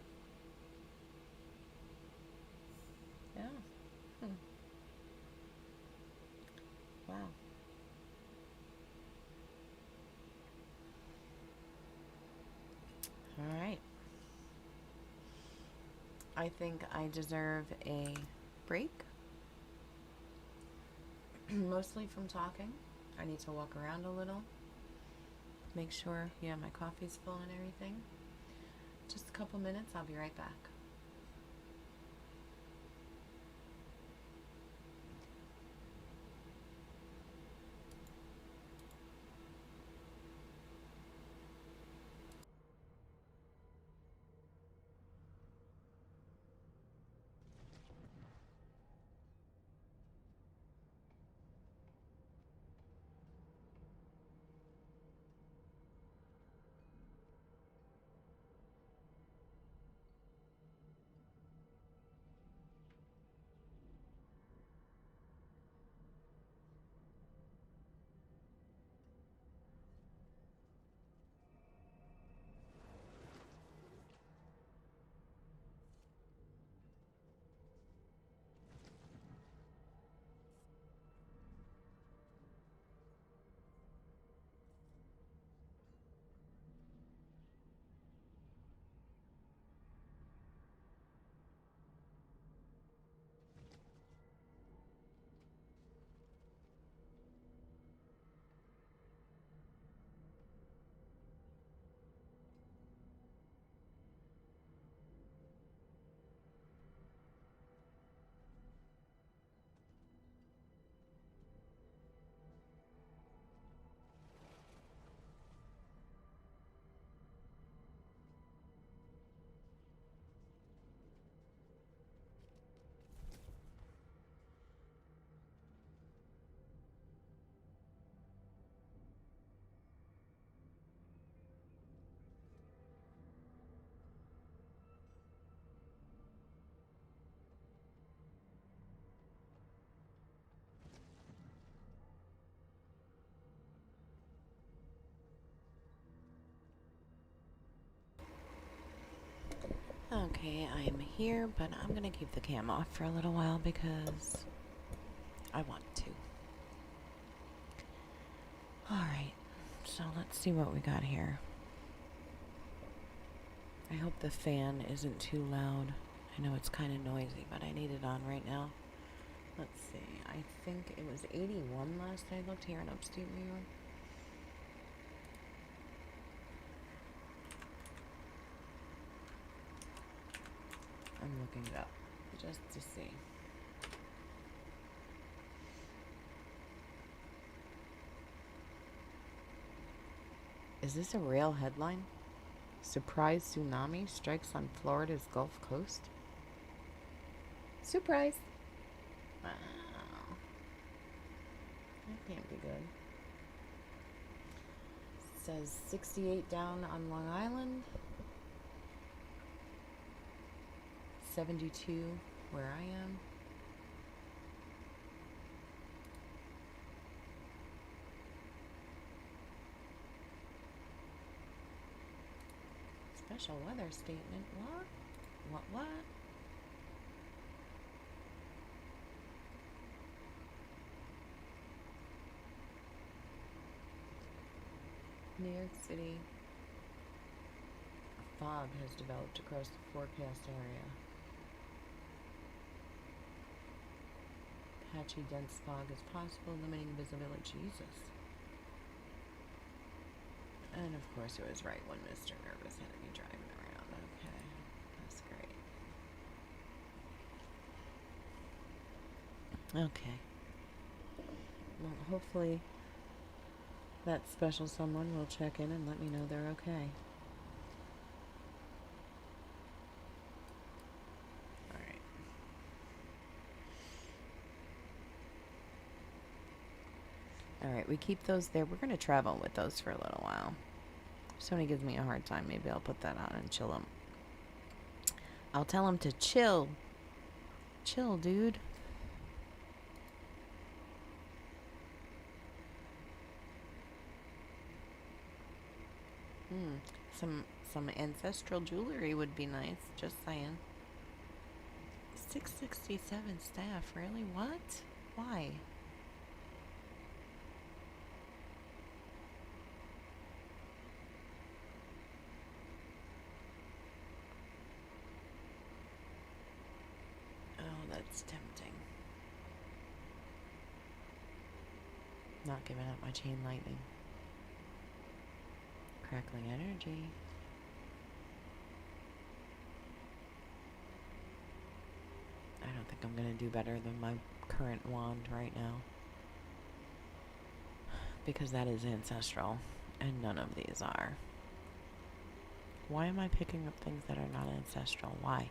Yeah. Wow. Alright. I think I deserve a break. Mostly from talking. I need to walk around a little. Make sure, yeah, my coffee's full and everything. Just a couple minutes, I'll be right back. Okay, I am here, but I'm gonna keep the cam off for a little while because I want to. Alright, so let's see what we got here. I hope the fan isn't too loud. I know it's kind of noisy, but I need it on right now. Let's see. I think it was 81 last I looked here in upstate New York. I'm looking it up just to see. Is this a real headline? Surprise tsunami strikes on Florida's Gulf Coast? Surprise! Wow. That can't be good. It says 68 down on Long Island. 72 where I am. Special weather statement. What? New York City. A fog has developed across the forecast area. Patchy, dense fog is possible, limiting visibility. Jesus. And of course it was right when Mr. Nervous had me driving around. Okay, that's great. Okay. Well, hopefully that special someone will check in and let me know they're okay. Alright. Alright, we keep those there. We're going to travel with those for a little while. If somebody gives me a hard time, maybe I'll put that on and chill them. I'll tell them to chill. Chill, dude. Some ancestral jewelry would be nice. Just saying. 667 staff. Really? What? Why? Oh, that's tempting. Not giving up my chain lightning. Crackling energy. I don't think I'm going to do better than my current wand right now. Because that is ancestral. And none of these are. Why am I picking up things that are not ancestral? Why?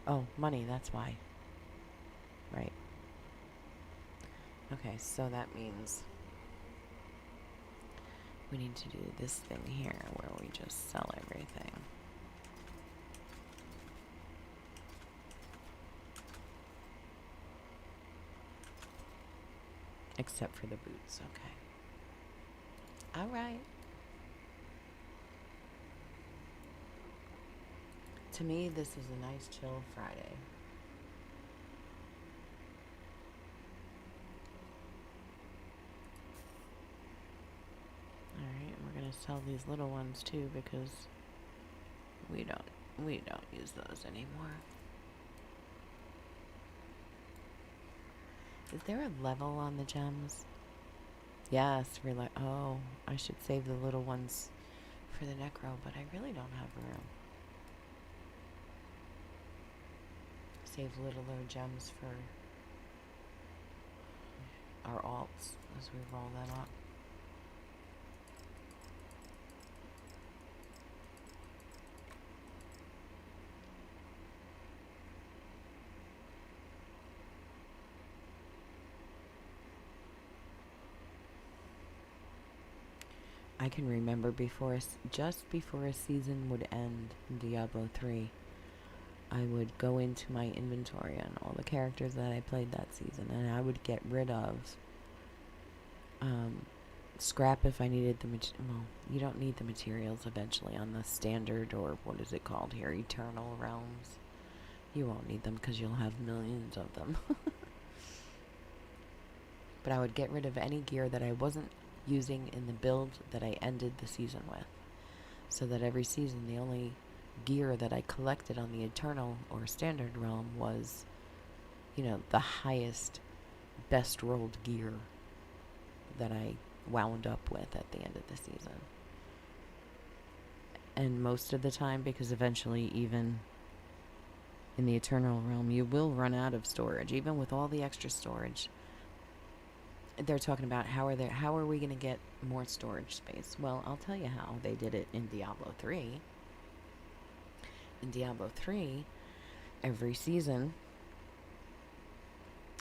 Oh, money, that's why. Right. Okay, so that means we need to do this thing here where we just sell everything. Except for the boots, okay. Alright. To me, this is a nice chill Friday. Alright, we're gonna sell these little ones too because we don't use those anymore. Is there a level on the gems? Yes, oh, I should save the little ones for the necro, but I really don't have room. Save littler gems for our alts as we roll them up. I can remember just before a season would end in Diablo 3, I would go into my inventory on all the characters that I played that season, and I would get rid of scrap if I needed the well, you don't need the materials eventually on the standard, or what is it called here, Eternal Realms. You won't need them because you'll have millions of them. But I would get rid of any gear that I wasn't using in the build that I ended the season with. So that every season, the only gear that I collected on the Eternal or Standard realm was, you know, the highest, best rolled gear that I wound up with at the end of the season. And most of the time, because eventually even in the Eternal realm, you will run out of storage, even with all the extra storage. They're talking about how are we going to get more storage space? Well, I'll tell you how they did it in Diablo 3. In Diablo 3, every season,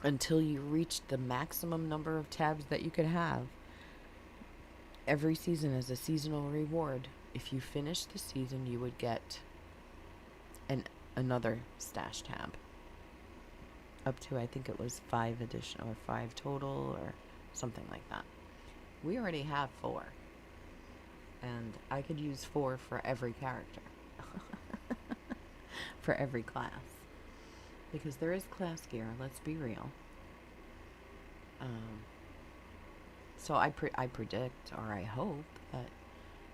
until you reached the maximum number of tabs that you could have, every season as a seasonal reward, if you finished the season, you would get another stash tab. Up to, I think it was 5 additional, or 5 total, or something like that. We already have 4. And I could use 4 for every character. For every class. Because there is class gear, let's be real. So I predict, or I hope, that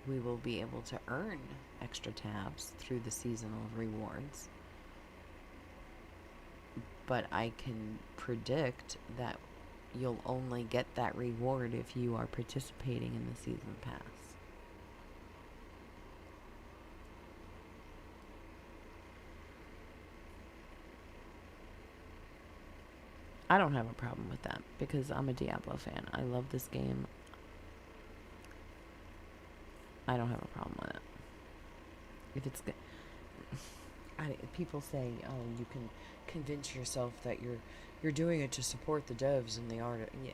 we will be able to earn extra tabs through the seasonal rewards. But I can predict that you'll only get that reward if you are participating in the season pass. I don't have a problem with that because I'm a Diablo fan. I love this game. I don't have a problem with it. If it's good. People say, oh, you can convince yourself that you're doing it to support the devs and the art. Yeah,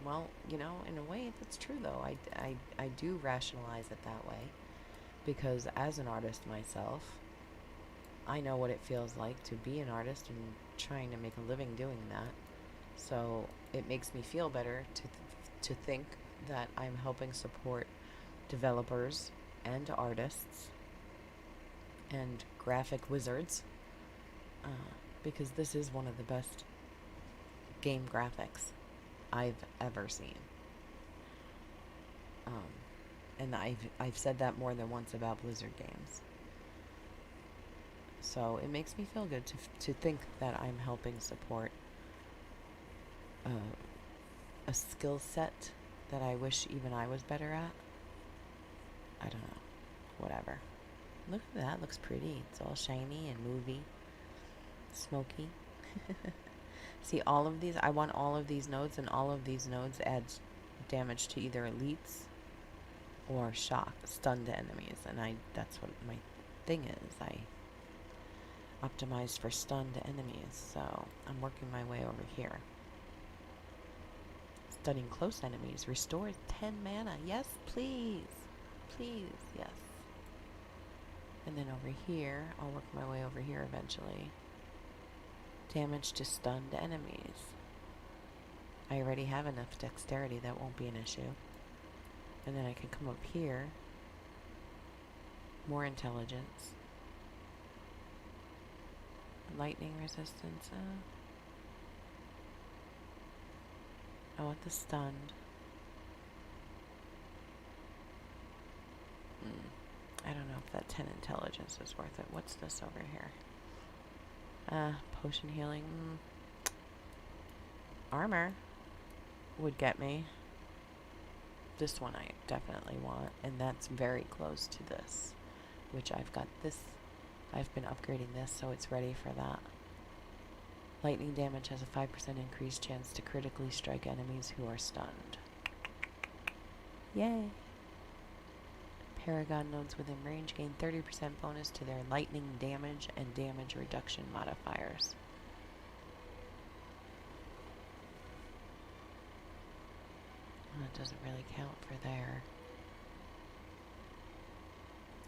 well, you know, in a way, that's true, though. I do rationalize it that way. Because as an artist myself, I know what it feels like to be an artist and trying to make a living doing that. So it makes me feel better to think that I'm helping support developers and artists and graphic wizards, because this is one of the best game graphics I've ever seen. And I've said that more than once about Blizzard games. So it makes me feel good to think that I'm helping support a skill set that I wish even I was better at. I don't know. Whatever. Look at that. Looks pretty. It's all shiny and movie. Smoky. See, all of these, I want all of these nodes, and all of these nodes add damage to either elites or stun to enemies. And that's what my thing is. I optimize for stun to enemies, so I'm working my way over here. Stunning close enemies restores 10 mana. Yes, please. Please, yes. And then over here, I'll work my way over here eventually. Damage to stunned enemies. I already have enough dexterity, that won't be an issue. And then I can come up here. More intelligence. Lightning resistance. I want the stunned. I don't know if that 10 intelligence is worth it. What's this over here? Potion healing. Armor would get me. This one I definitely want, and that's very close to this, which I've got this. I've been upgrading this, so it's ready for that. Lightning damage has a 5% increased chance to critically strike enemies who are stunned. Yay! Paragon nodes within range gain 30% bonus to their lightning damage and damage reduction modifiers. That doesn't really count for there.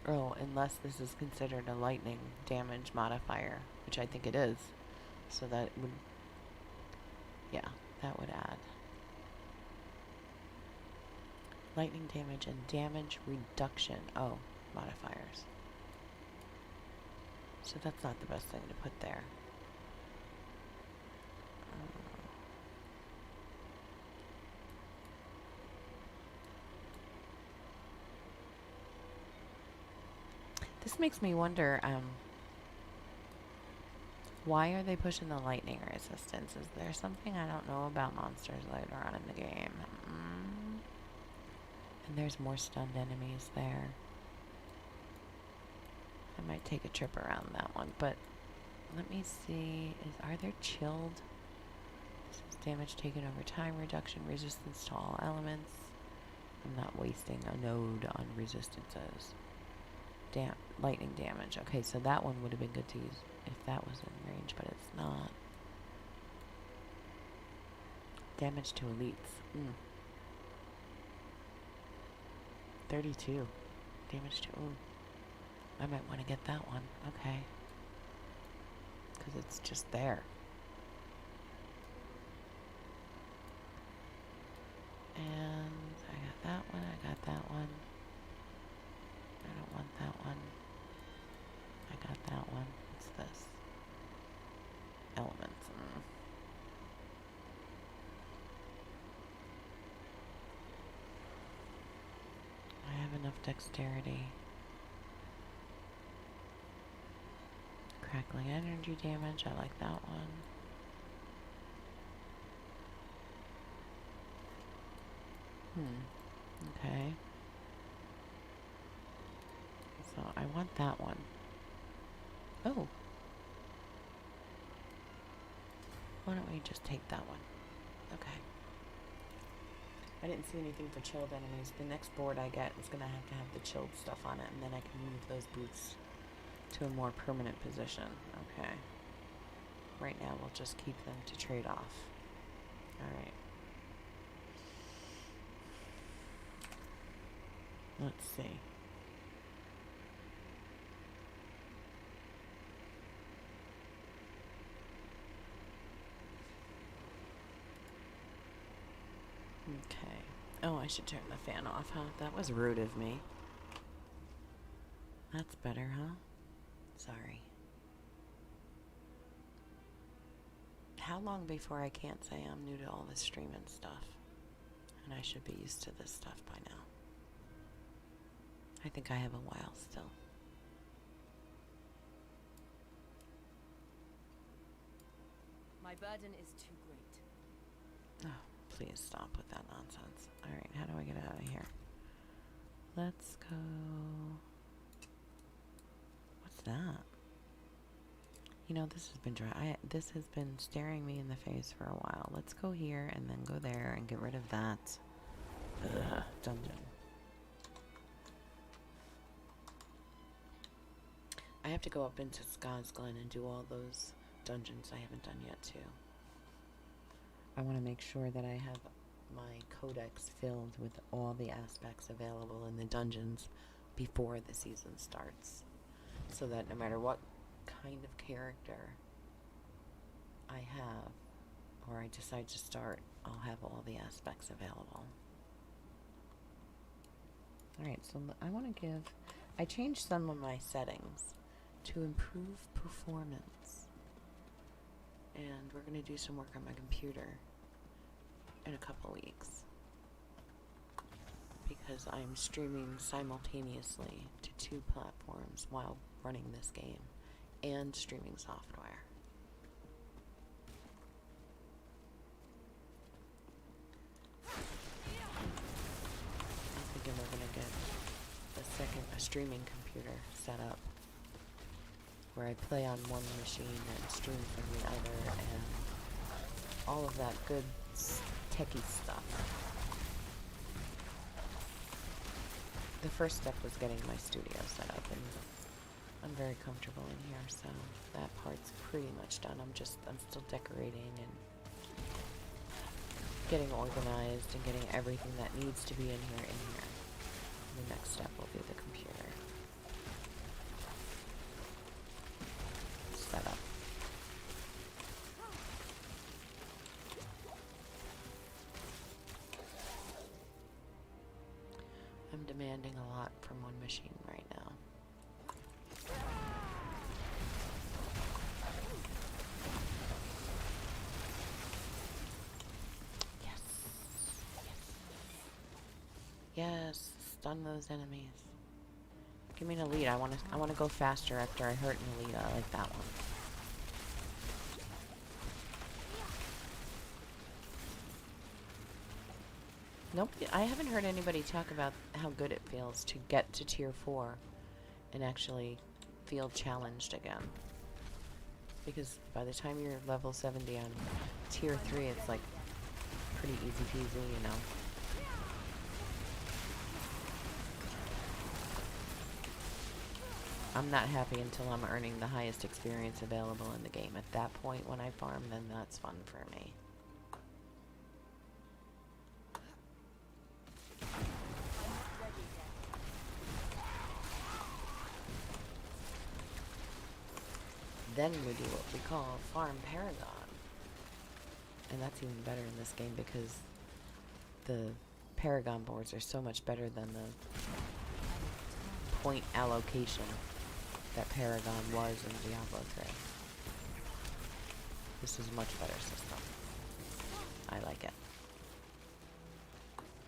Oh, unless this is considered a lightning damage modifier, which I think it is. So that would, yeah, that would add. Lightning damage and damage reduction. Oh, modifiers. So that's not the best thing to put there. This makes me wonder, why are they pushing the lightning resistance? Is there something I don't know about monsters later on in the game? And there's more stunned enemies there. I might take a trip around that one, but let me see. Are there chilled? This is damage taken over time, reduction, resistance to all elements. I'm not wasting a node on resistances. Lightning damage. Okay, so that one would have been good to use if that was in range, but it's not. Damage to elites. 32. Damage to... Ooh. I might want to get that one. Okay. Because it's just there. And I got that one. I got that one. I don't want that one. I got that one. What's this? Elements. I have enough dexterity. Crackling energy damage. I like that one. Okay. So I want that one. Oh. Why don't we just take that one? Okay. I didn't see anything for chilled enemies. The next board I get is going to have the chilled stuff on it, and then I can move those boots to a more permanent position. Okay. Right now we'll just keep them to trade off. Alright. Let's see. Okay. Oh, I should turn the fan off, huh? That was rude of me. That's better, huh? Sorry. How long before I can't say I'm new to all this streaming stuff? And I should be used to this stuff by now. I think I have a while still. My burden is too great. Oh, please stop with that nonsense. Alright, how do I get out of here? Let's go... What's that? You know, this has been dry. This has been staring me in the face for a while. Let's go here and then go there and get rid of that dungeon. I have to go up into Ska's Glen and do all those dungeons I haven't done yet too. I want to make sure that I have my codex filled with all the aspects available in the dungeons before the season starts, so that no matter what kind of character I have or I decide to start, I'll have all the aspects available. Alright, so I changed some of my settings to improve performance, and we're going to do some work on my computer in a couple weeks, because I'm streaming simultaneously to 2 platforms while running this game and streaming software. I'm thinking we're going to get a streaming computer set up where I play on one machine and stream from the other, and all of that good techie stuff. The first step was getting my studio set up, and I'm very comfortable in here, so that part's pretty much done. I'm still decorating and getting organized and getting everything that needs to be in here. The next step will be the computer setup. I'm demanding a lot from one machine right now. Yes. Yes. Stun those enemies. Give me an elite. I wanna go faster after I hurt an elite. I like that one. Nobody, I haven't heard anybody talk about how good it feels to get to tier 4 and actually feel challenged again. Because by the time you're level 70 on tier 3, it's like pretty easy peasy, you know. I'm not happy until I'm earning the highest experience available in the game. At that point, when I farm, then that's fun for me. Then we do what we call Farm Paragon. And that's even better in this game because the Paragon boards are so much better than the point allocation that Paragon was in Diablo 3. This is a much better system. I like it.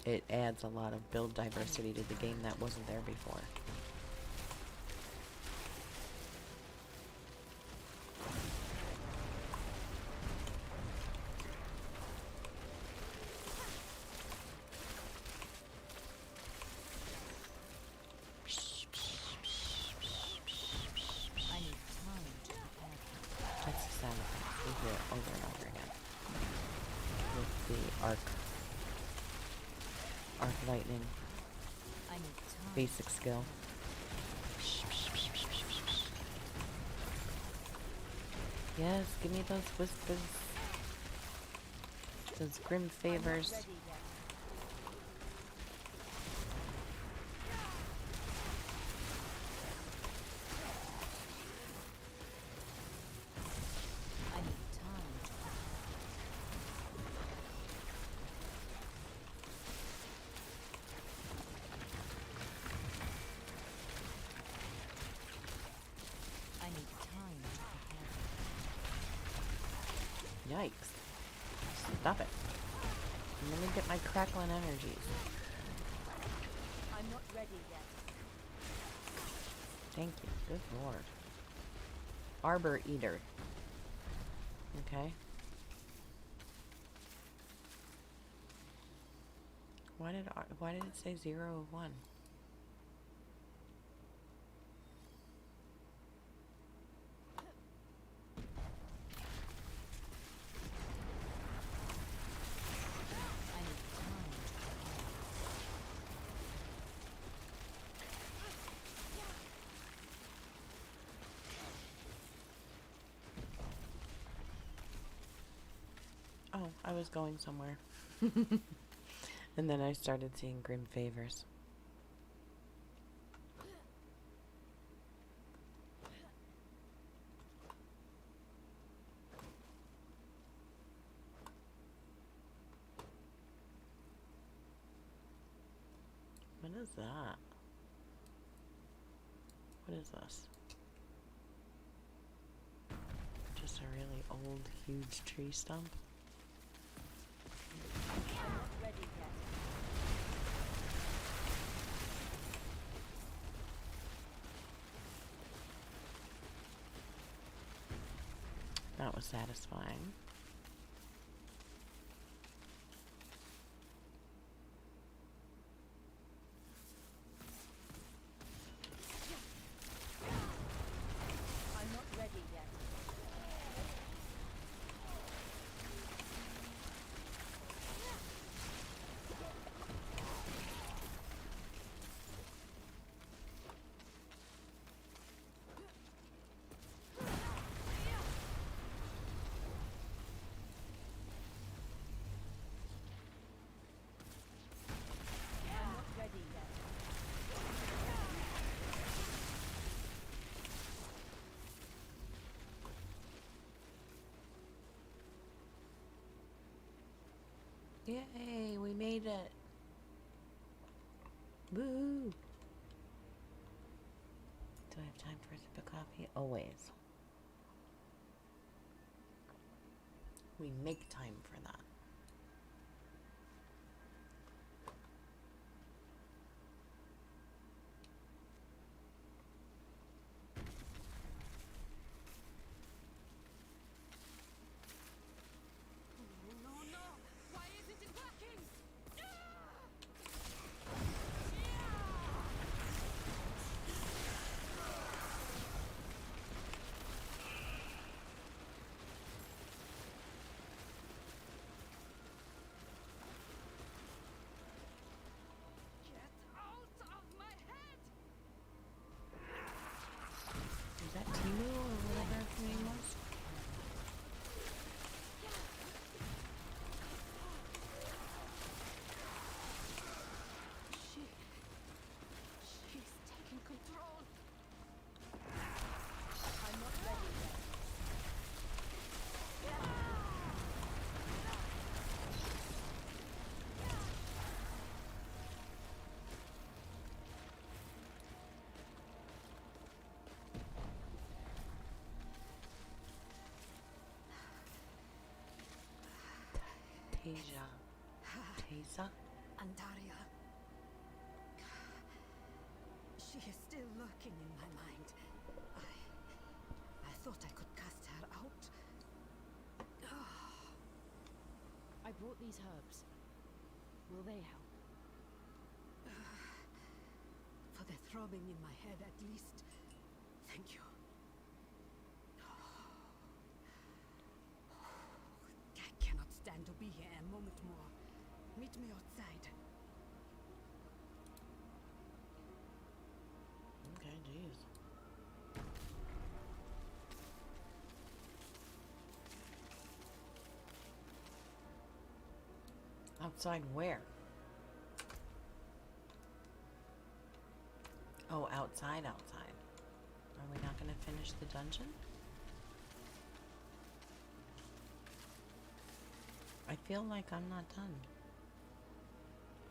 It adds a lot of build diversity to the game that wasn't there before. That's the sound effect. We hear it over and over again. With the arc lightning basic skill. Yes, give me those whispers. Those grim favors. Yikes. Stop it. Let me get my crackling energies. I'm not ready yet. Thank you. Good lord. Arbor Eater. Okay. Why did it say 0 of 1? Oh, I was going somewhere. And then I started seeing grim favors. What is that? What is this? Just a really old, huge tree stump? I'm not ready yet. That was satisfying. I'm not ready yet. I'm not ready yet. Yay, we made it. Woo! Do I have time for a sip of coffee? Always. We make time for that. Tasia. Tasia? Antaria. She is still lurking in my mind. I thought I could cast her out. I brought these herbs. Will they help? For the throbbing in my head, at least. Thank you. I cannot stand to be here a moment more. Meet me outside. Okay, jeez. Outside where? Oh, outside. Are we not going to finish the dungeon? I feel like I'm not done.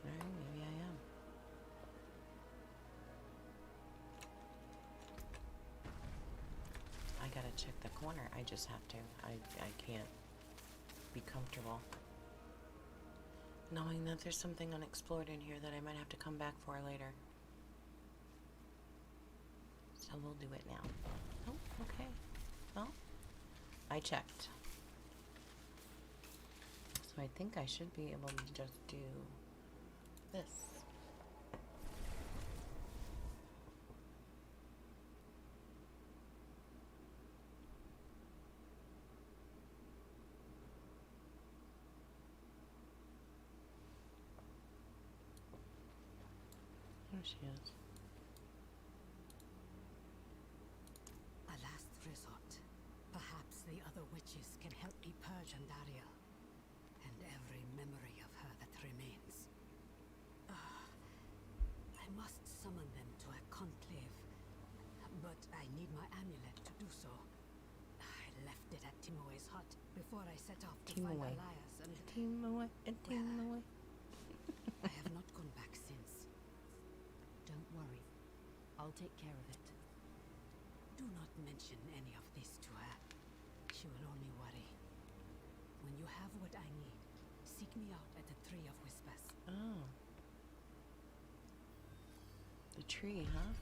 Alright, maybe I am. I gotta check the corner. I just have to. I can't be comfortable knowing that there's something unexplored in here that I might have to come back for later. So we'll do it now. Oh, okay. Well, I checked. So I think I should be able to just do this. There she is. A last resort. Perhaps the other witches can help me purge Andaria. And every memory of her that remains. I must summon them to a conclave. But I need my amulet to do so. I left it at Timoe's hut before I set off to find Elias and... Timoe. I have not gone back since. Don't worry. I'll take care of it. Do not mention any of this to her. She will only worry. When you have what I need, seek me out at the Tree of Whispers. Oh. The tree, huh?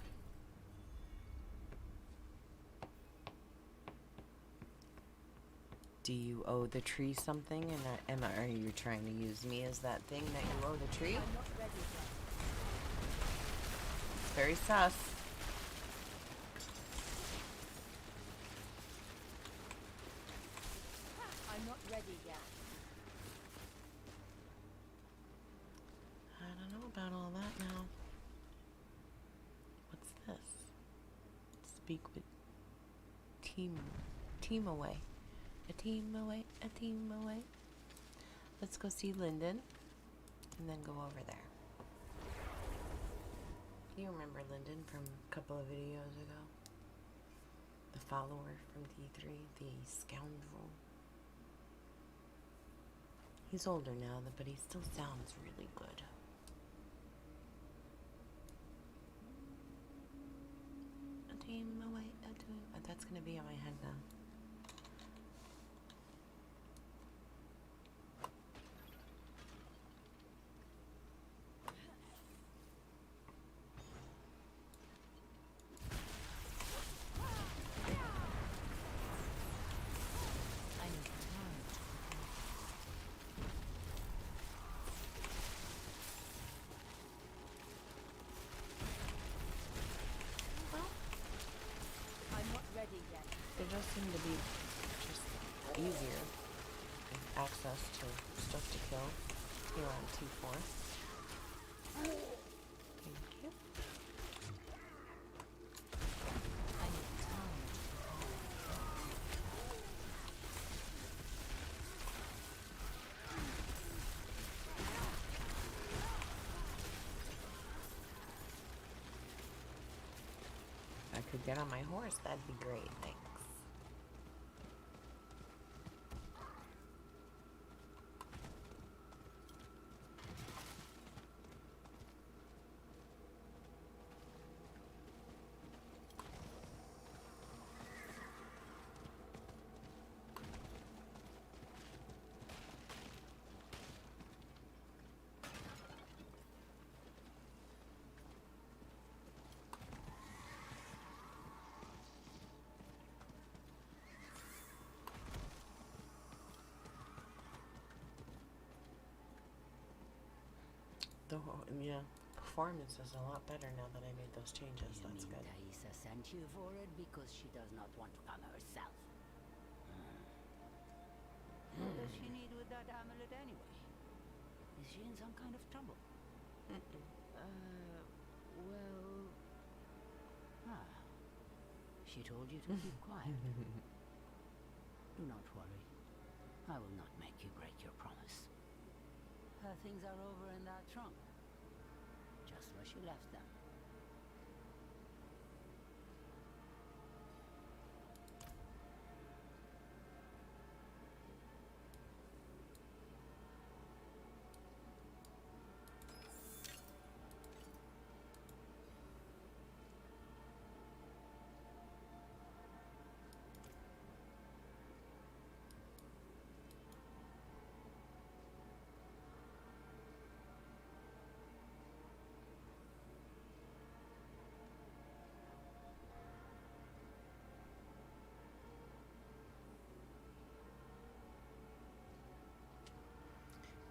Do you owe the tree something? And are you trying to use me as that thing that you owe the tree? I'm not ready yet. It's very sus. I'm not ready yet. I don't know about all that now. What's this? Speak with team away. A team away. Let's go see Lyndon and then go over there. You remember Lyndon from a couple of videos ago? The follower from D3, the scoundrel. He's older now, but he still sounds really good. A team away, that's gonna be in my head now. I need time to Well, I'm not ready yet. they just seem to be just easier with access to stuff to kill here on T4. Thank you. I need time to If I could get on my horse, that'd be great. Thanks. Yeah, performance is a lot better now that I made those changes. You That's mean good. Thaisa sent you for it because she does not want to come herself? What does she need with that amulet anyway? Is she in some kind of trouble? Well... Ah. She told you to keep quiet. Do not worry. I will not make you break your promise. Her things are over in that trunk. Just where she left them.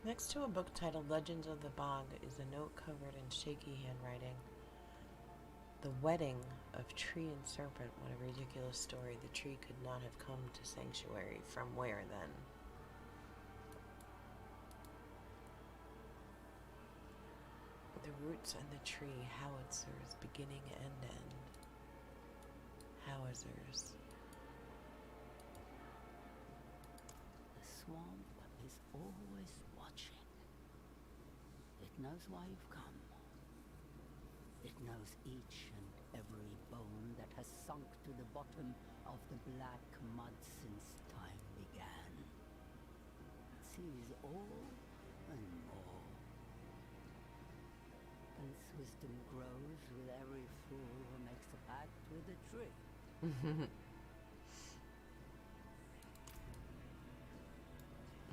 Next to a book titled Legends of the Bog is a note covered in shaky handwriting. The wedding of tree and serpent. What a ridiculous story. The tree could not have come to sanctuary. From where then? The roots and the tree. Howitzers. Beginning and end. Howitzers. The swamp is always watching. It knows why you've come. It knows each and every bone that has sunk to the bottom of the black mud since time began. It sees all and more. And its wisdom grows with every fool who makes a pact with the tree.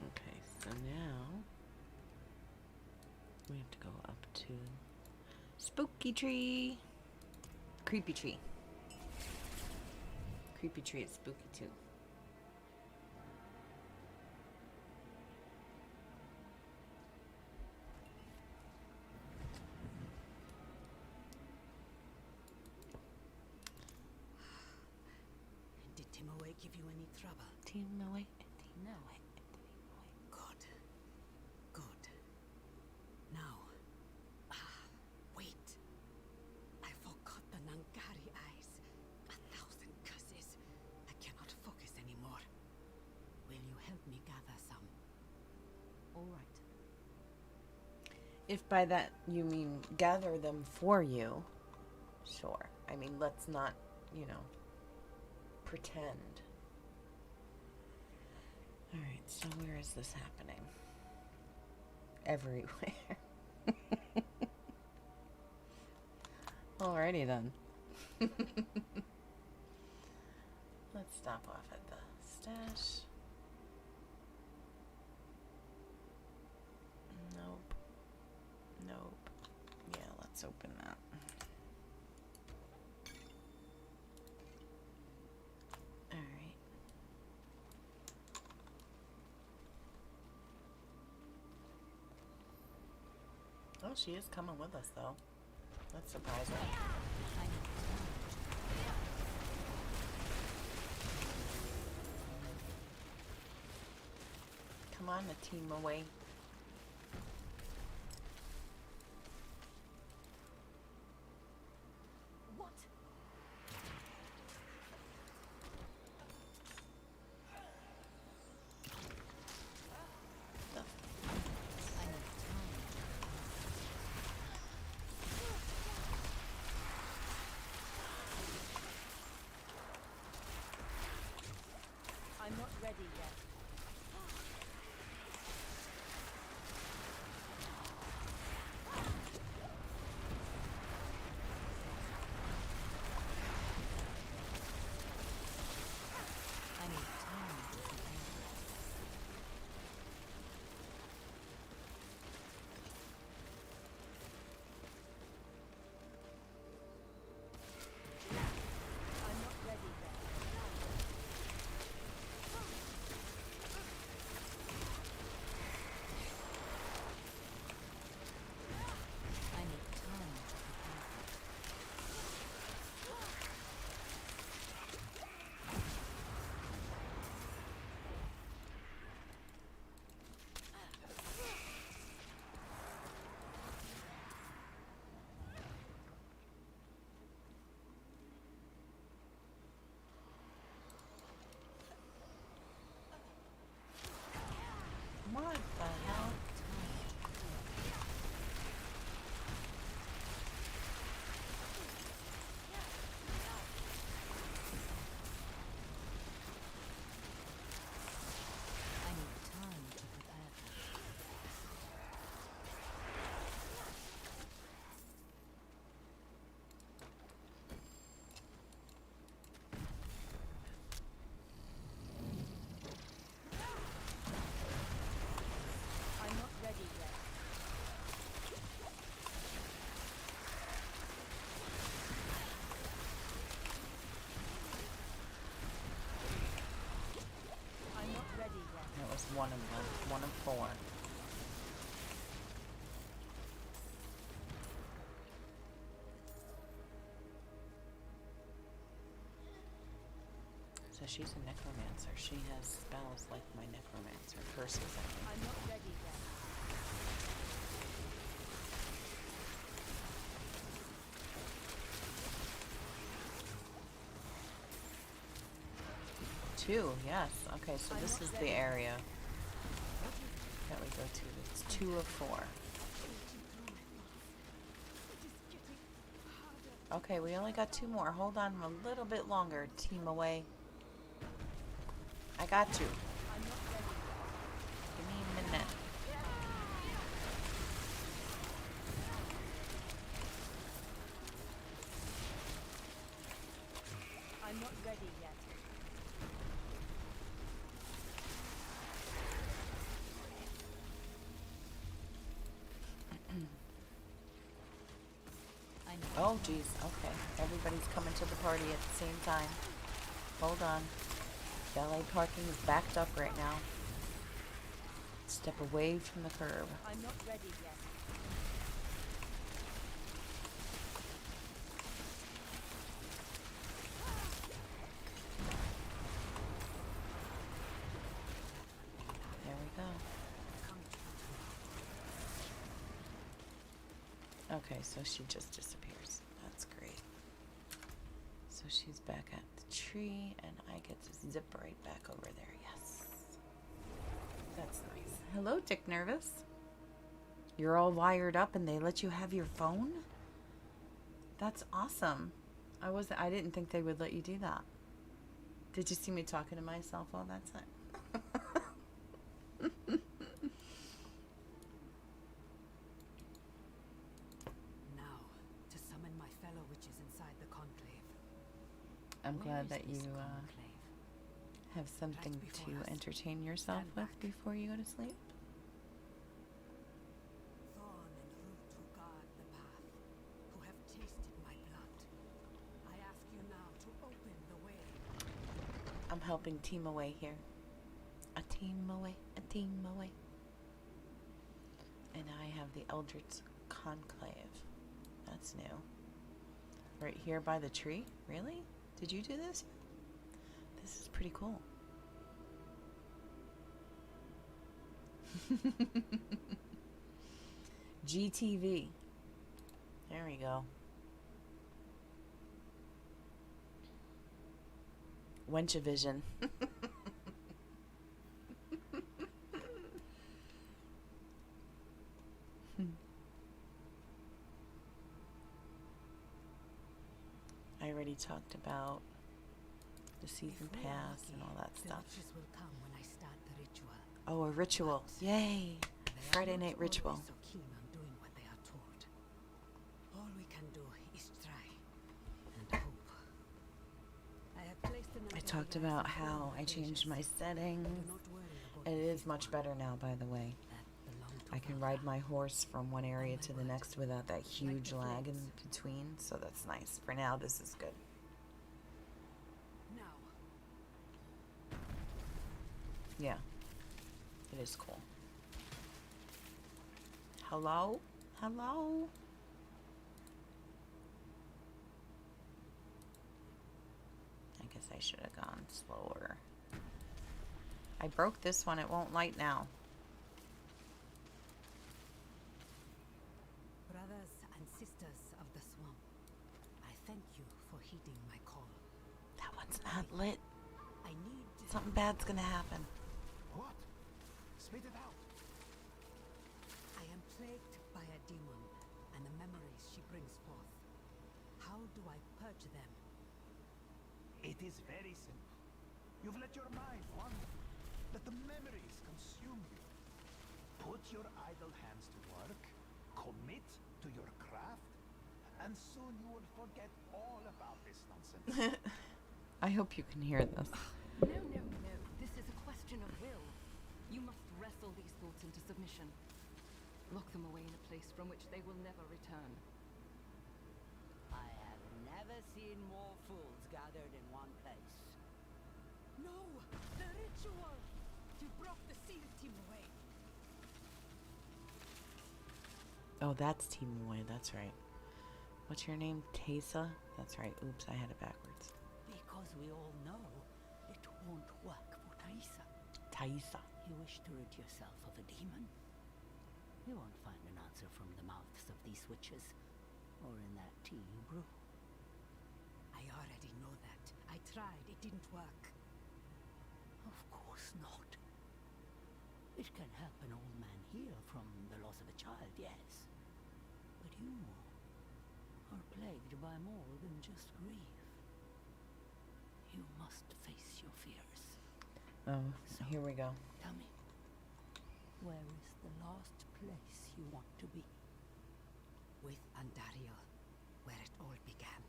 Okay, so now we have to go up to Spooky Tree. Creepy Tree. Creepy Tree is spooky too. Did Timaway give you any trouble? Timaway. No. Good. Good. Now. Wait. I forgot the Nangari eyes. 1,000 curses. I cannot focus anymore. Will you help me gather some? All right. If by that you mean gather them for you, sure. I mean, let's not, pretend. Alright, so where is this happening? Everywhere. Alrighty then. Let's stop off at the stash. Nope. Nope. Yeah, let's open that. Alright. Oh, she is coming with us, though. That's surprising. Come on, the team away. What? I'm not ready yet. What the hell? I need time to prepare for that. I'm not ready yet. I'm not ready yet. That was one of them. One of four. So she's a necromancer. She has spells like my necromancer. Curses, I think. I'm not ready yet. Two, yes. Okay, so I'm this not is the ready. area that we go to. It's 2 of 4. Okay, we only got 2 more. Hold on a little bit longer. Team away. I got you. I'm not ready yet. Give me a minute. I'm not ready yet. I need Oh, geez. Okay. Everybody's coming to the party at the same time. Hold on. Valet parking is backed up right now. Step away from the curb. I'm not ready yet. There we go. Okay, so she just disappears. That's great. So she's back at the tree, and I get to zip right back over there. Yes. That's nice. Hello, Dick Nervous. You're all wired up and they let you have your phone? That's awesome. I didn't think they would let you do that. Did you see me talking to myself all that time? Now, to summon my fellow witches inside the conclave. I'm Where glad is that you this conclave? have something before to us. entertain yourself Stand with back. before you go to sleep. Thorn and root who guard the path, who have tasted my blood. I ask you now to open the way. I'm helping team away here. A team away, a team away. And I have the Eldritch Conclave. That's new. Right here by the tree? Really? Did you do this? This is pretty cool. GTV. There we go. Wenchavision. I already talked about the season If we are pass lucky, and all that the stuff. witches will come when I start the ritual. Oh, a ritual. Yay! They are Friday not night ritual. always so keen on doing what they are told. All we can do is try and hope. I have placed an I talked about how I changed my settings. Do not worry about It the is fifth much one. better now, by the way. That belonged to I can Valka. ride my horse from one area to the word. next without that huge the lag in flames. between, so that's nice. For now, this is good. Now, Yeah. It is cool. Hello? Hello? I guess I should have gone slower. I broke this one. It won't light now. brothers and sisters of the swamp, I thank you for heeding my call. That one's not lit. I need Something bad's gonna happen. What? Spit it out. is very simple. You've let your mind wander. Let the memories consume you. Put your idle hands to work, commit to your craft, and soon you will forget all about this nonsense. I hope you can hear this. No, no, no. This is a question of will. You must wrestle these thoughts into submission. Lock them away in a place from which they will never return. I have never seen more fools gathered in one place. No! The ritual! You broke the seal, Timue. Oh, that's Timue, that's right. What's your name? Tesa? That's right. Oops, I had it backwards. Because we all know it won't work for Thaisa. Thaisa. You wish to rid yourself of a demon? You won't find an answer from the mouths of these witches, or in that tea you brew. I already know that. I tried. It didn't work. Of course not. It can help an old man heal from the loss of a child, yes. But you are plagued by more than just grief. You must face your fears. Oh, So, here we go. tell me, where is the last place you want to be? With Andariel, where it all began.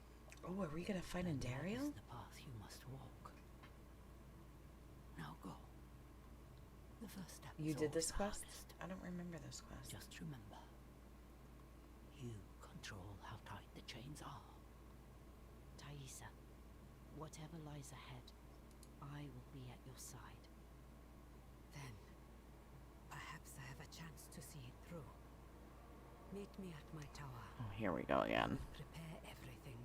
Oh, are we gonna fight And that Andariel? is the path you must walk. Now go. The first step You is did this always quest? hardest. I don't remember this quest. Just remember, you control how tight the chains are. Thaisa, whatever lies ahead, I will be at your side. Then, perhaps I have a chance to see it through. Meet me at my tower. Oh, here we go again. Prepare everything.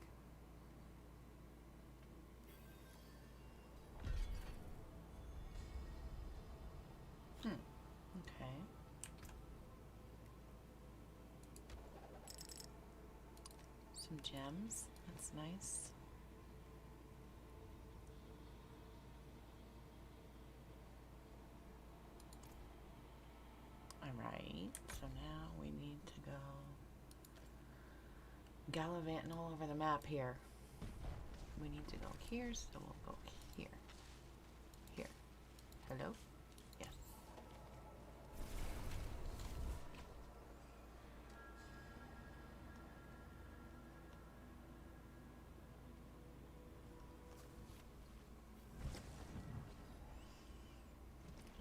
Okay. Some gems. That's nice. Alright, so now we need to go gallivanting all over the map here. We need to go here, so we'll go here. Here. Hello? Yes.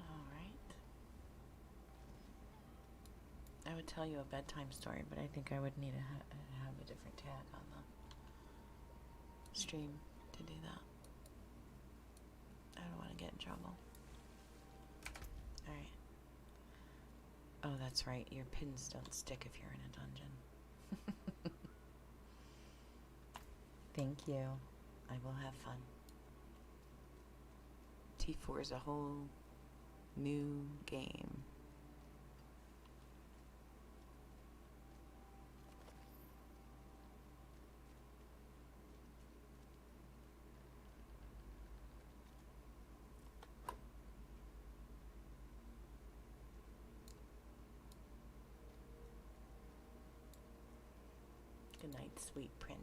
Alright. I would tell you a bedtime story, but I think I would need to have a different tag on the stream to do that. I don't want to get in trouble. Alright. Oh, that's right. Your pins don't stick if you're in a dungeon. Thank you. I will have fun. T4 is a whole new game. Good night, sweet prince.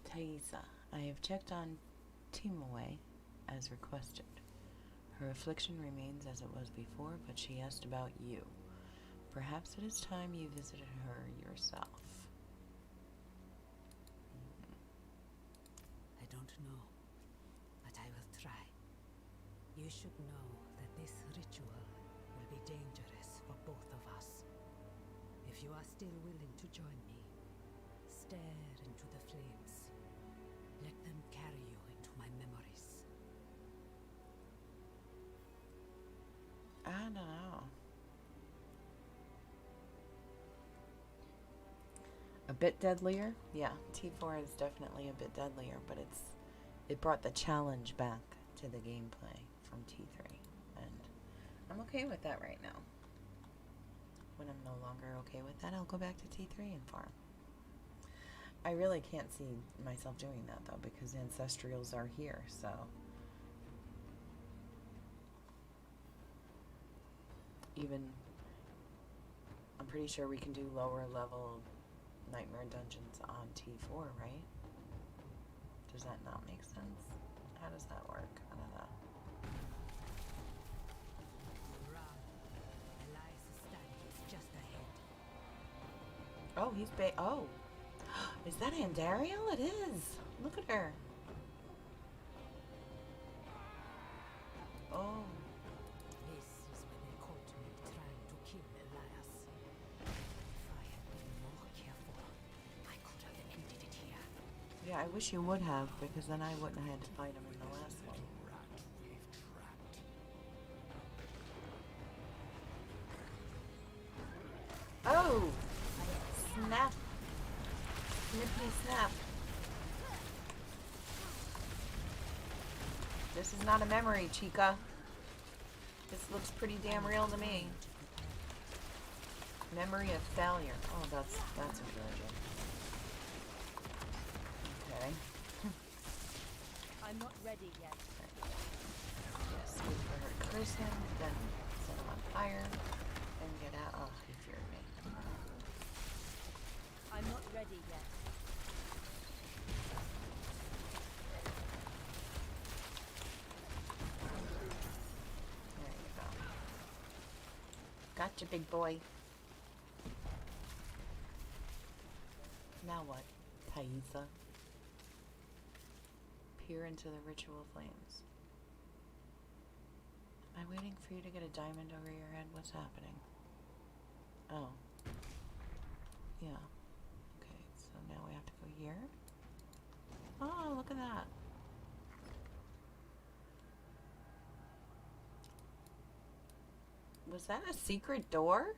Thaisa, I have checked on Timue as requested. Her affliction remains as it was before, but she asked about you. Perhaps it is time you visited her yourself. I don't know, but I will try. You should know that this ritual will be dangerous for both of us. If you are still willing to join me, stare into the flames. Let them carry you into my memories. I don't know. A bit deadlier? Yeah, T4 is definitely a bit deadlier, but it brought the challenge back to the gameplay from T3, and I'm okay with that right now. When I'm no longer okay with that, I'll go back to T3 and farm. I really can't see myself doing that though, because Ancestrals are here, so even I'm pretty sure we can do lower level Nightmare Dungeons on T4, right? Does that not make sense? How does that work? I don't know. Run. Elias' stand is just ahead. Oh, he's oh. Is that Andariel? It is. Look at her. Oh. This is where they caught me trying to kill Elias. If I had been more careful, I could have ended it here. Yeah, I wish you would have, because then I wouldn't have had to fight him in the last one. Oh! Snap! Snippity snap. This is not a memory, Chica. This looks pretty damn real to me. Memory of failure. Oh, that's encouraging. Okay. I'm not ready yet. Yes, wait for her to curse him, then set him on fire, and get out. Oh, he feared me. I'm not ready yet. There you go. Gotcha, big boy. Now what, Thaisa? Peer into the ritual flames. Am I waiting for you to get a diamond over your head? What's happening? Oh. Yeah. Okay, so now we have to go here. Oh, look at that. Was that a secret door?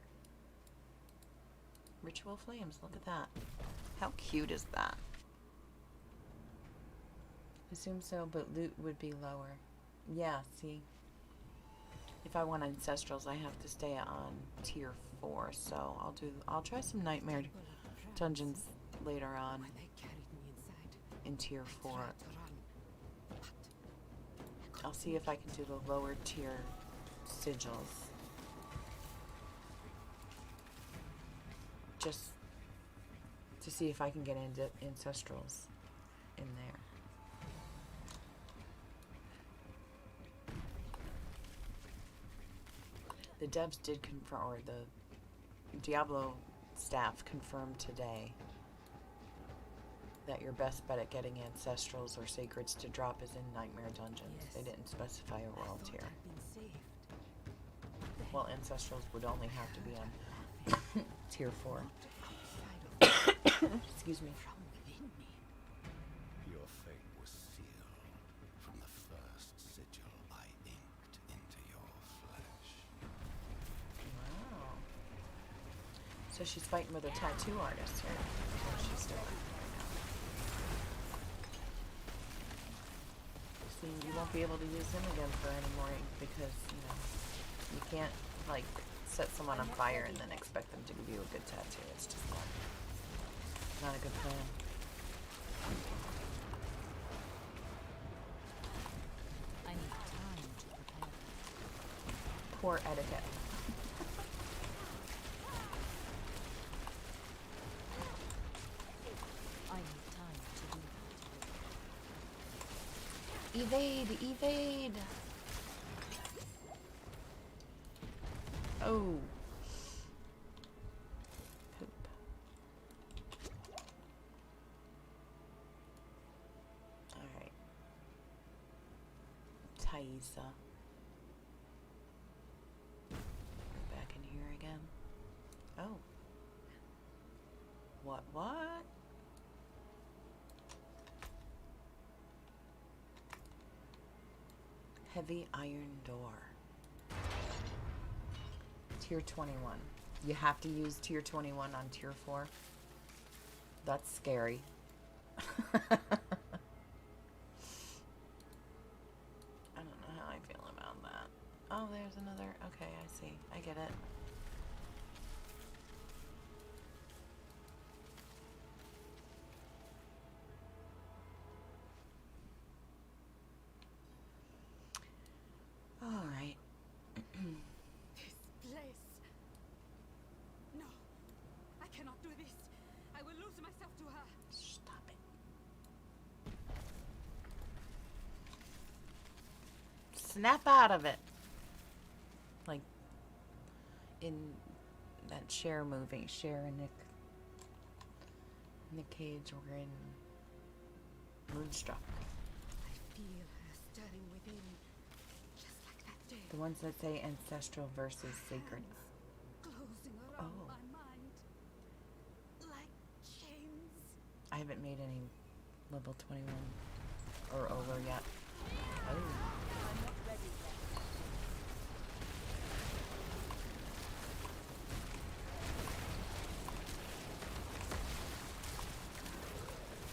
Ritual flames, look at that. How cute is that? Assume so, but loot would be lower. Yeah, see? If I want ancestrals, I have to stay on tier 4, so I'll try some nightmare dungeons later on When they carried me inside, in tier 4. tried to run. But I'll see if I can do the lower tier sigils. Just to see if I can get into ancestrals in there. The devs did confirm, or the Diablo staff confirmed today that your best bet at getting ancestrals or sacreds to drop is in Nightmare Dungeons. Yes. They didn't specify a world I thought tier. I'd been saved. Well, ancestrals would only have to be on tier 4. Outside of Excuse me. from within me. Your fate was sealed from the first sigil I inked into your flesh. Wow. So she's fighting with a tattoo artist here. That's what she's doing. See, you won't be able to use him again for any more ink because, you can't, like, set someone on fire and then expect them to give you a good tattoo. It's just not a good plan. I need time to prepare. Poor etiquette. I need time to do that. Evade! Evade! Oh. Poop. Alright. Thaisa. Back in here again. Oh. What? Heavy iron door. Tier 21. You have to use tier 21 on tier 4. That's scary. I don't know how I feel about that. Oh, there's another. Okay, I see. I get it. All right. This place. No, I cannot do this. I will lose expose myself to her. Stop it. Snap out of it. Like in that Cher movie, Cher and Nick Cage were in Moonstruck. I feel her stirring within, just like that day. The ones that say ancestral versus sacred. Closing around Oh. my mind, like chains. I haven't made any level 21 or over yet. Oh. I'm not ready yet.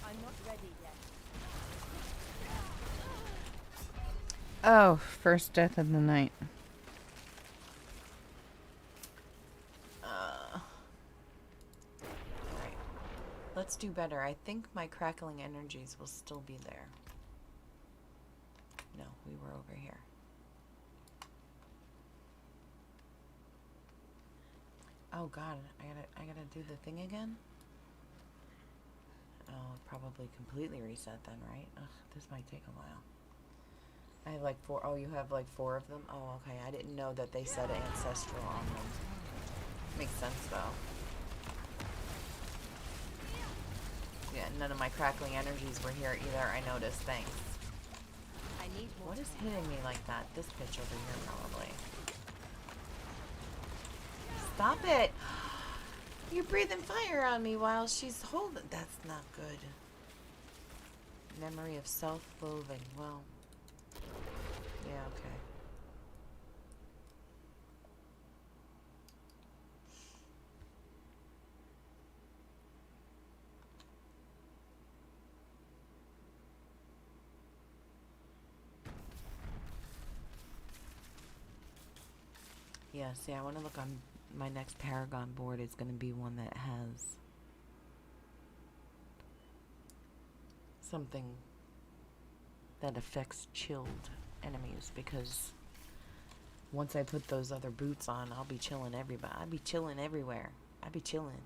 I'm not ready yet. Oh, first death of the night. Alright. Let's do better. I think my crackling energies will still be there. No, we were over here. Oh god, I gotta do the thing again? Oh, probably completely reset then, right? Ugh, this might take a while. I have like 4. Oh, you have like 4 of them? Oh, okay. I didn't know that they said ancestral on them. Makes sense though. Yeah, none of my crackling energies were here either, I noticed. Thanks. I need more What is time. hitting me like that? This bitch over here, probably. Stop it! You're breathing fire on me while she's holding. That's not good. Memory of self-loathing. Well. Yeah, okay. Yeah, see, I want to look on my next Paragon board. Is going to be one that has something that affects chilled enemies, because once I put those other boots on, I'll be chilling everybody. I'll be chilling everywhere. I'll be chilling.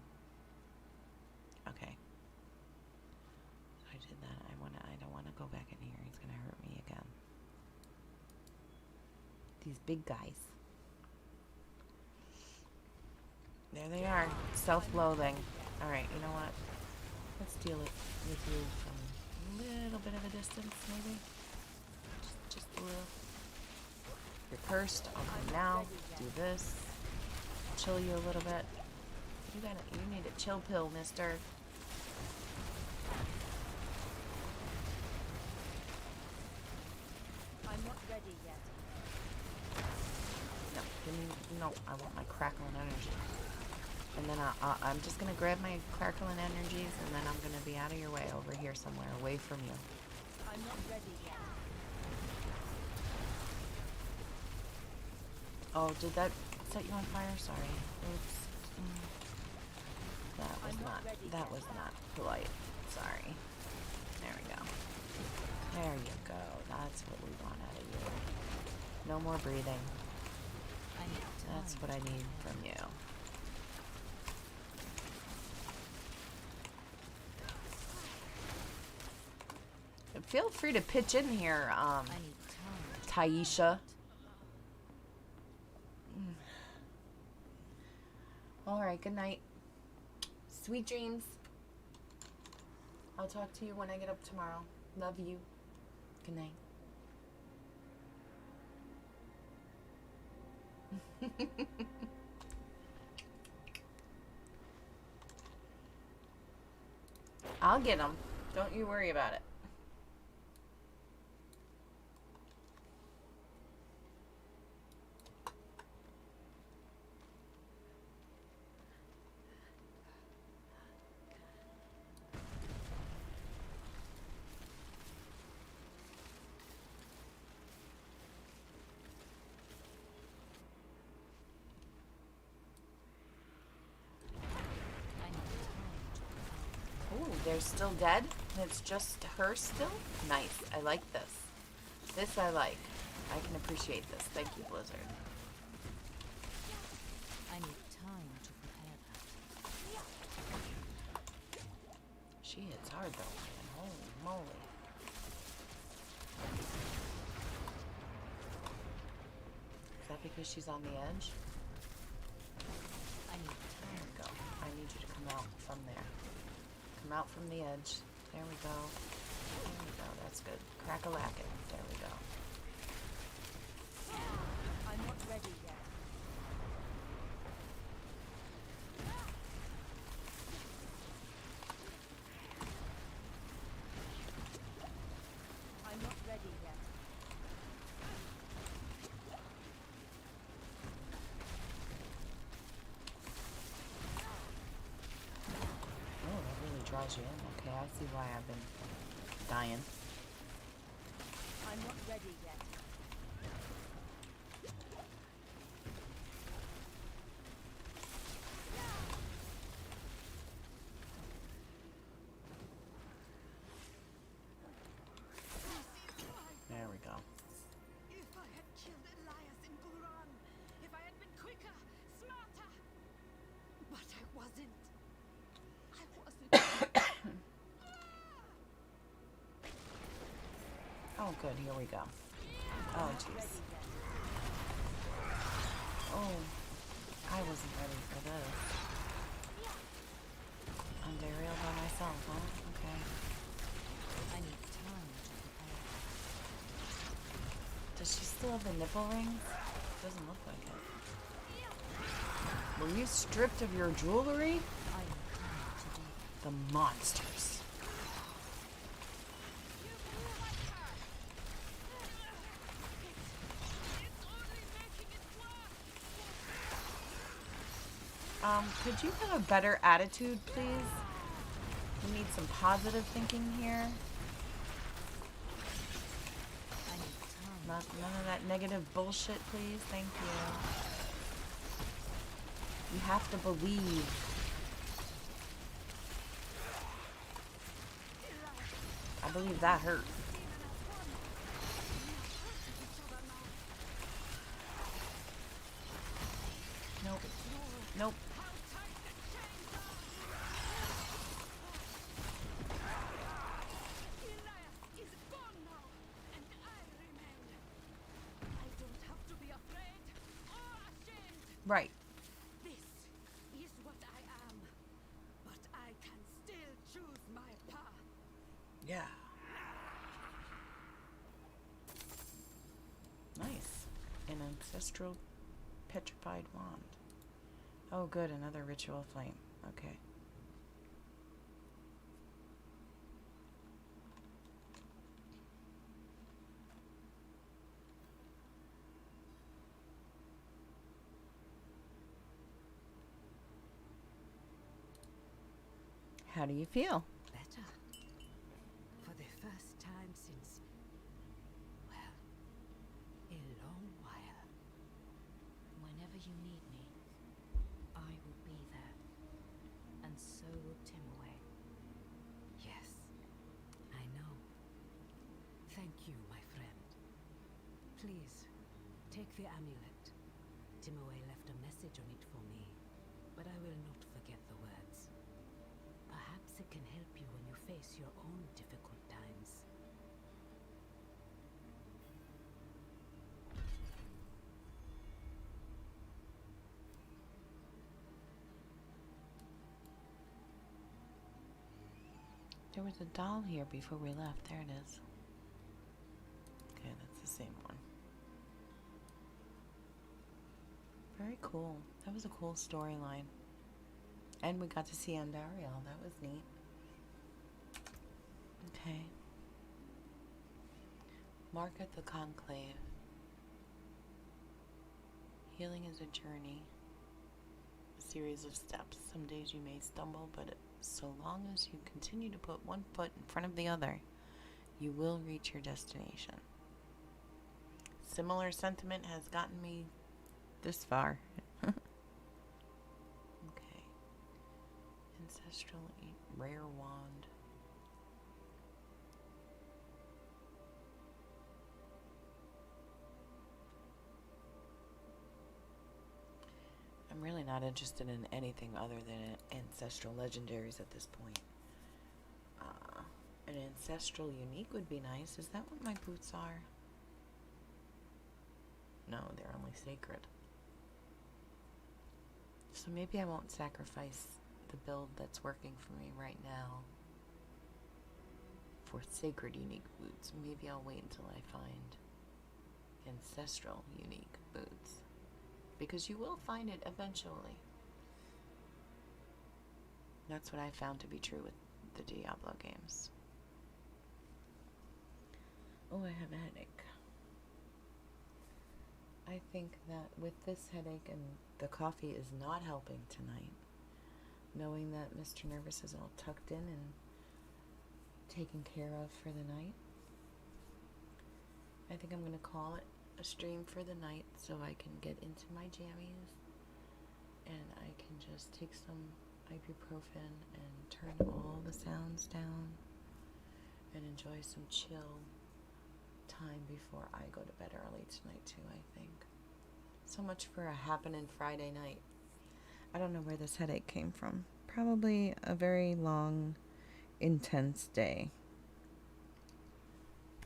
Okay. So I did that. I don't wanna go back in here. He's gonna hurt me again. These big guys. There they are. Self-loathing. Alright, you know what? Let's deal with you from a little bit of a distance, maybe? Just a little. You're cursed. I'll come now. Do this. Chill you a little bit. You need a chill pill, mister. I'm not ready yet. No, no, I want my crackling energy. And then I'm just gonna grab my crackling energies, and then I'm gonna be out of your way over here somewhere, away from you. I'm not ready yet. Oh, did that set you on fire? Sorry. Oops. That was not polite. Sorry. There we go. There you go. That's what we want out of you. No more breathing. That's what I need from you. Feel free to pitch in here, I need time. Taisha. Alright, good night. Sweet dreams. I'll talk to you when I get up tomorrow. Love you. Good night. I'll get them. Don't you worry about it. Ooh, they're still dead? And it's just her still? Nice. I like this. This I like. I can appreciate this. Thank you, Blizzard. I need time to prepare that. hard though, man. Holy moly. Is that because she's on the edge? I need There we go. I need you to come out from there. Come out from the edge. There we go. There we go. That's good. Crack-a-lackin'. There we go. I'm not ready yet. I'm not ready yet. Oh, that really draws you in. Okay, I see why I've been dying. I'm not ready yet. There we go. If I had killed Elias in Buran, if I had been quicker, smarter. But I wasn't. I wasn't. Oh, good. Here we go. Oh, jeez. Oh, I wasn't ready for this. I'm burial by myself, huh? Okay. I need time to prepare. Does she still have the nipple rings? Doesn't look like it. Were you stripped of your jewelry? I am coming to do. The monsters. Could you have a better attitude, please? We need some positive thinking here. I need time. None of that negative bullshit, please. Thank you. You have to believe. I believe that hurt. Nope. Nope. Elias is gone now, and I remain. I don't have to be afraid or ashamed. Right. This is what I am, but I can still choose my path. Yeah. Nice. An ancestral petrified wand. Oh, good. Another ritual flame. Okay. How do you feel? Better. For the first time since, well, a long while. Whenever you need me, I will be there. And so will Timaway. Yes, I know. Thank you, my friend. Please, take the amulet. Timaway left a message on it for me, but I will not forget the words. Perhaps it can help you when you face your own difficult times. There was a doll here before we left. There it is. Okay, that's the same one. Very cool. That was a cool storyline. And we got to see Andariel. That was neat. Okay. Mark at the Conclave. Healing is a journey. A series of steps. Some days you may stumble, but so long as you continue to put one foot in front of the other, you will reach your destination. Similar sentiment has gotten me this far. Okay. Ancestral rare wand. I'm really not interested in anything other than ancestral legendaries at this point. An ancestral unique would be nice. Is that what my boots are? No, they're only sacred. So maybe I won't sacrifice the build that's working for me right now for sacred unique boots. Maybe I'll wait until I find ancestral unique boots. Because you will find it eventually. That's what I found to be true with the Diablo games. Oh, I have a headache. I think that with this headache and the coffee is not helping tonight, knowing that Mr. Nervous is all tucked in and taken care of for the night, I think I'm going to call it a stream for the night so I can get into my jammies and I can just take some ibuprofen and turn all the sounds down and enjoy some chill time before I go to bed early tonight too, I think. So much for a happening Friday night. I don't know where this headache came from. Probably a very long, intense day.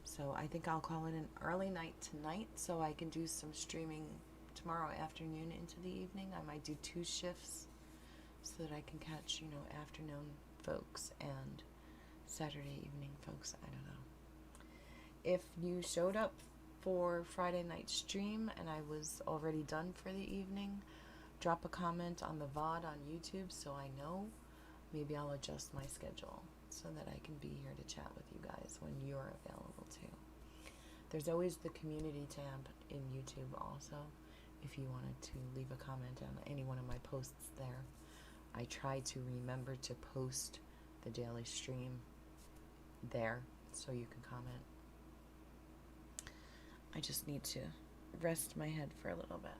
So I think I'll call it an early night tonight so I can do some streaming tomorrow afternoon into the evening. I might do 2 shifts so that I can catch, afternoon folks and Saturday evening folks. I don't know. If you showed up for Friday night stream and I was already done for the evening, drop a comment on the VOD on YouTube so I know. Maybe I'll adjust my schedule so that I can be here to chat with you guys when you're available too. There's always the community tab in YouTube also, if you wanted to leave a comment on any one of my posts there. I try to remember to post the daily stream there so you can comment. I just need to rest my head for a little bit.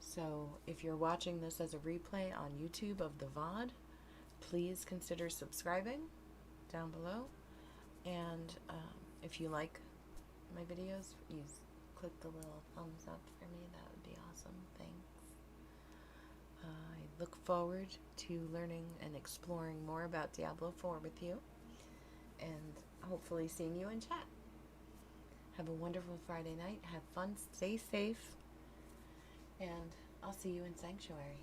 So if you're watching this as a replay on YouTube of the VOD, please consider subscribing down below. And if you like my videos, click the little thumbs up for me. That would be awesome. Thanks. I look forward to learning and exploring more about Diablo 4 with you. And hopefully seeing you in chat. Have a wonderful Friday night. Have fun. Stay safe. And I'll see you in Sanctuary.